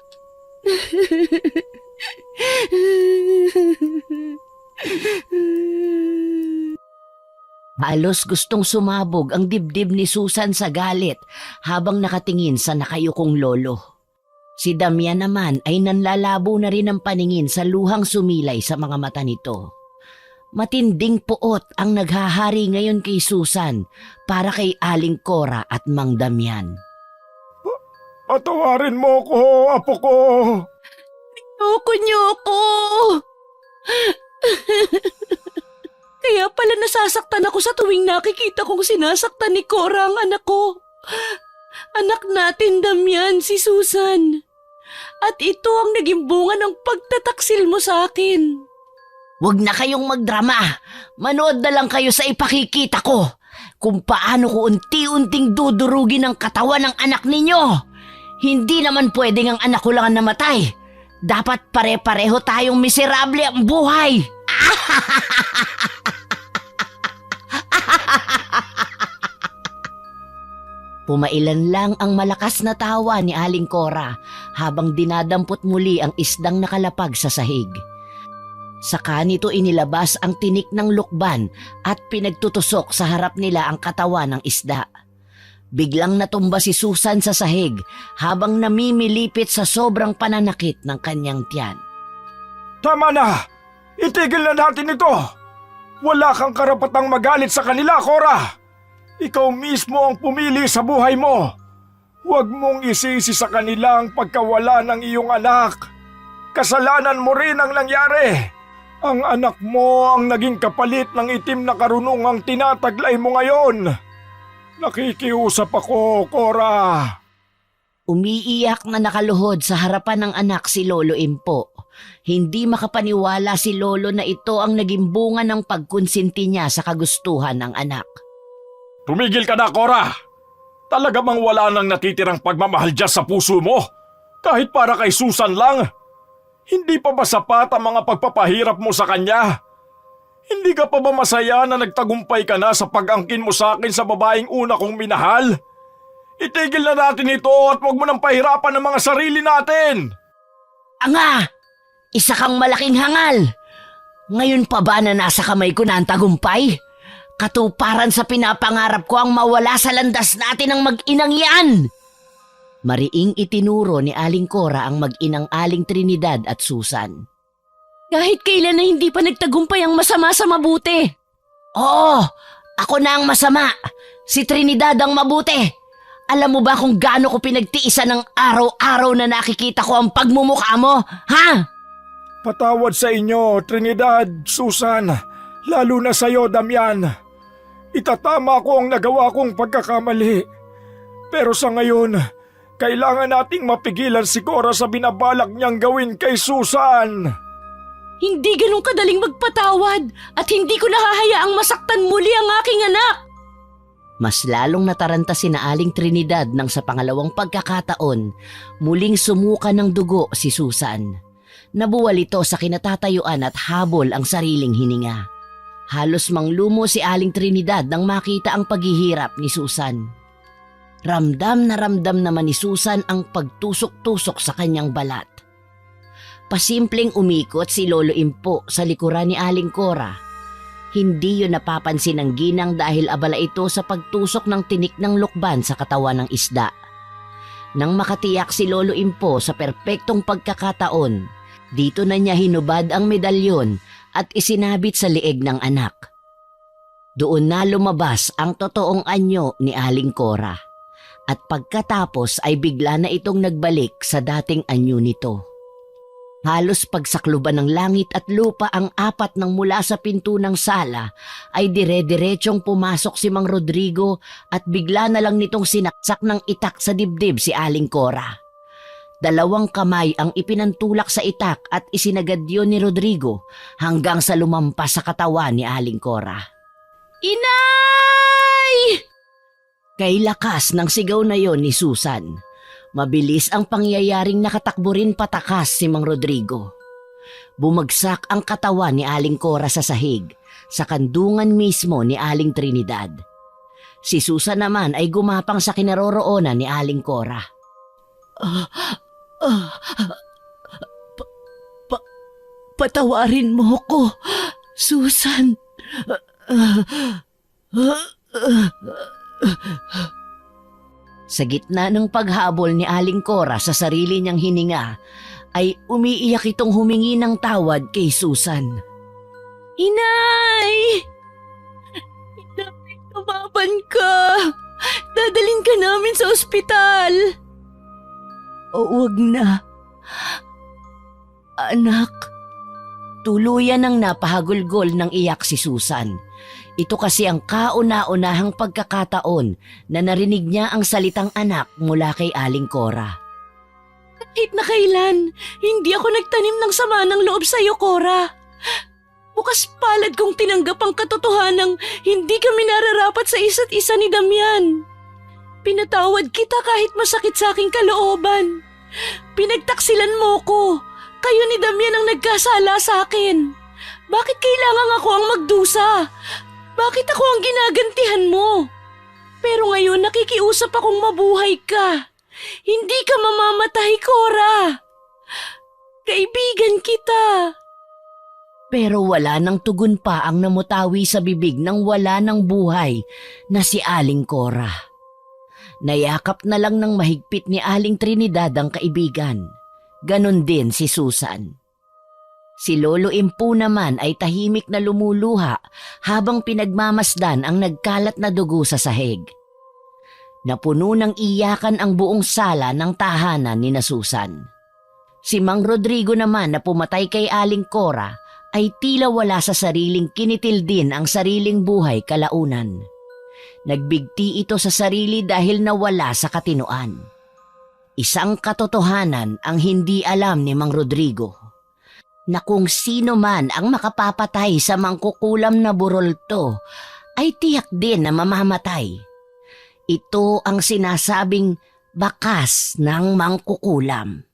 Halos gustong sumabog ang dibdib ni Susan sa galit habang nakatingin sa nakayukong lolo. Si Damian naman ay nanlalabo na rin ang paningin sa luhang sumilay sa mga mata nito. Matinding puot ang naghahari ngayon kay Susan para kay Aling Cora at Mang Damian. Patawarin mo ko, apo ko. Ayoko niyo ako. Kaya pala nasasaktan ako sa tuwing nakikita kong sinasaktan ni Cora ang anak ko. Anak natin, Damian, si Susan. At ito ang naging bunga ng pagtataksil mo sa akin. Huwag na kayong magdrama. Manood na lang kayo sa ipakikita ko kung paano ko unti-unting dudurugin ang katawan ng anak ninyo. Hindi naman pwedeng ang anak ko lang ang namatay. Dapat pare-pareho tayong miserable ang buhay. Pumailan lang ang malakas na tawa ni Aling Cora habang dinadampot muli ang isdang nakalapag sa sahig. Saka nito inilabas ang tinik ng lukban at pinagtutusok sa harap nila ang katawan ng isda. Biglang natumba si Susan sa sahig habang namimilipit sa sobrang pananakit ng kanyang tiyan. Tama na! Itigil na natin ito! Wala kang karapatang magalit sa kanila, Cora! Ikaw mismo ang pumili sa buhay mo. Huwag mong isisi sa kanila ang pagkawala ng iyong anak. Kasalanan mo rin ang nangyari. Ang anak mo ang naging kapalit ng itim na karunungang tinataglay mo ngayon. Nakikiusap ako, Cora. Umiiyak na nakaluhod sa harapan ng anak si Lolo Impo. Hindi makapaniwala si Lolo na ito ang naging bunga ng pagkonsinti niya sa kagustuhan ng anak. Tumigil ka na, Cora! Talaga bang wala nang natitirang pagmamahal dyan sa puso mo? Kahit para kay Susan lang? Hindi pa ba sapat ang mga pagpapahirap mo sa kanya? Hindi ka pa ba masaya na nagtagumpay ka na sa pag-angkin mo sa akin sa babaeng una kong minahal? Itigil na natin ito at huwag mo nang pahirapan ang mga sarili natin! Anga! Isa kang malaking hangal! Ngayon pa ba na nasa kamay ko na ang tagumpay? Katuparan sa pinapangarap ko ang mawala sa landas natin ang mag-inang yan! Mariing itinuro ni Aling Cora ang mag-inang Aling Trinidad at Susan. Kahit kailan na hindi pa nagtagumpay ang masama sa mabuti. Oo, ako na ang masama. Si Trinidad ang mabuti. Alam mo ba kung gaano ko pinagtiisan ng araw-araw na nakikita ko ang pagmumukha mo? Ha? Patawad sa inyo, Trinidad, Susan, lalo na sa iyo, Damian. Itatama ko ang nagawa kong pagkakamali. Pero sa ngayon, kailangan nating mapigilan si Cora sa binabalak niyang gawin kay Susan. Hindi ganun kadaling magpatawad at hindi ko nahahayaang masaktan muli ang aking anak. Mas lalong nataranta si na Aling Trinidad nang sa pangalawang pagkakataon, muling sumuka ng dugo si Susan. Nabuwal ito sa kinatatayuan at habol ang sariling hininga. Halos manglumo si Aling Trinidad nang makita ang paghihirap ni Susan. Ramdam na ramdam naman ni Susan ang pagtusok-tusok sa kanyang balat. Pasimpleng umikot si Lolo Impo sa likuran ni Aling Cora. Hindi yun napapansin ng ginang dahil abala ito sa pagtusok ng tinik ng lukban sa katawan ng isda. Nang makatiyak si Lolo Impo sa perpektong pagkakataon, dito na niya hinubad ang medalyon at isinabit sa lieg ng anak. Doon na lumabas ang totoong anyo ni Aling Cora. At pagkatapos ay bigla na itong nagbalik sa dating anyo nito. Halos pagsakluban ng langit at lupa ang apat ng mula sa pinto ng sala ay dire-diretsong pumasok si Mang Rodrigo at bigla na lang nitong sinaksak ng itak sa dibdib si Aling Cora. 2 kamay ang ipinantulak sa itak at isinagad yun ni Rodrigo hanggang sa lumampas sa katawan ni Aling Cora. Inay! Kay lakas ng sigaw na yon ni Susan, mabilis ang pangyayaring nakatakbo rin patakas si Mang Rodrigo. Bumagsak ang katawan ni Aling Cora sa sahig, sa kandungan mismo ni Aling Trinidad. Si Susan naman ay gumapang sa kinaroroonan ni Aling Cora. Patawarin mo ko, Susan. Sa gitna ng paghabol ni Aling Cora sa sarili niyang hininga, ay umiiyak itong humingi ng tawad kay Susan. Inay! Inay, tumaban ka! Dadalhin ka namin sa ospital! O wag na. Anak. Tuluyan ang napahagulgol ng iyak si Susan. Ito kasi ang kauna-unahang pagkakataon na narinig niya ang salitang anak mula kay Aling Cora. Kahit na kailan, hindi ako nagtanim ng sama ng loob sa'yo, Cora. Bukas palad kong tinanggap ang katotohanang hindi kami nararapat sa isa't isa ni Damian. Pinatawad kita kahit masakit sa aking kalooban. Pinagtaksilan mo ko. Kayo ni Damian ang nagkasala sa akin. Bakit kailangan ako ang magdusa? Bakit ako ang ginagantihan mo? Pero ngayon nakikiusap akong mabuhay ka. Hindi ka mamamatay, Cora. Kaibigan kita. Pero wala nang tugon pa ang namutawi sa bibig ng wala ng buhay na si Aling Cora. Nayakap na lang ng mahigpit ni Aling Trinidad ang kaibigan. Ganon din si Susan. Si Lolo Impu naman ay tahimik na lumuluha habang pinagmamasdan ang nagkalat na dugo sa sahig. Napuno ng iyakan ang buong sala ng tahanan ni na Susan. Si Mang Rodrigo naman na pumatay kay Aling Cora ay tila wala sa sariling kinitil din ang sariling buhay kalaunan. Nagbigti ito sa sarili dahil nawala sa katinoan. Isang katotohanan ang hindi alam ni Mang Rodrigo, na kung sino man ang makapapatay sa mangkukulam na burolto ay tiyak din na mamamatay. Ito ang sinasabing bakas ng mangkukulam.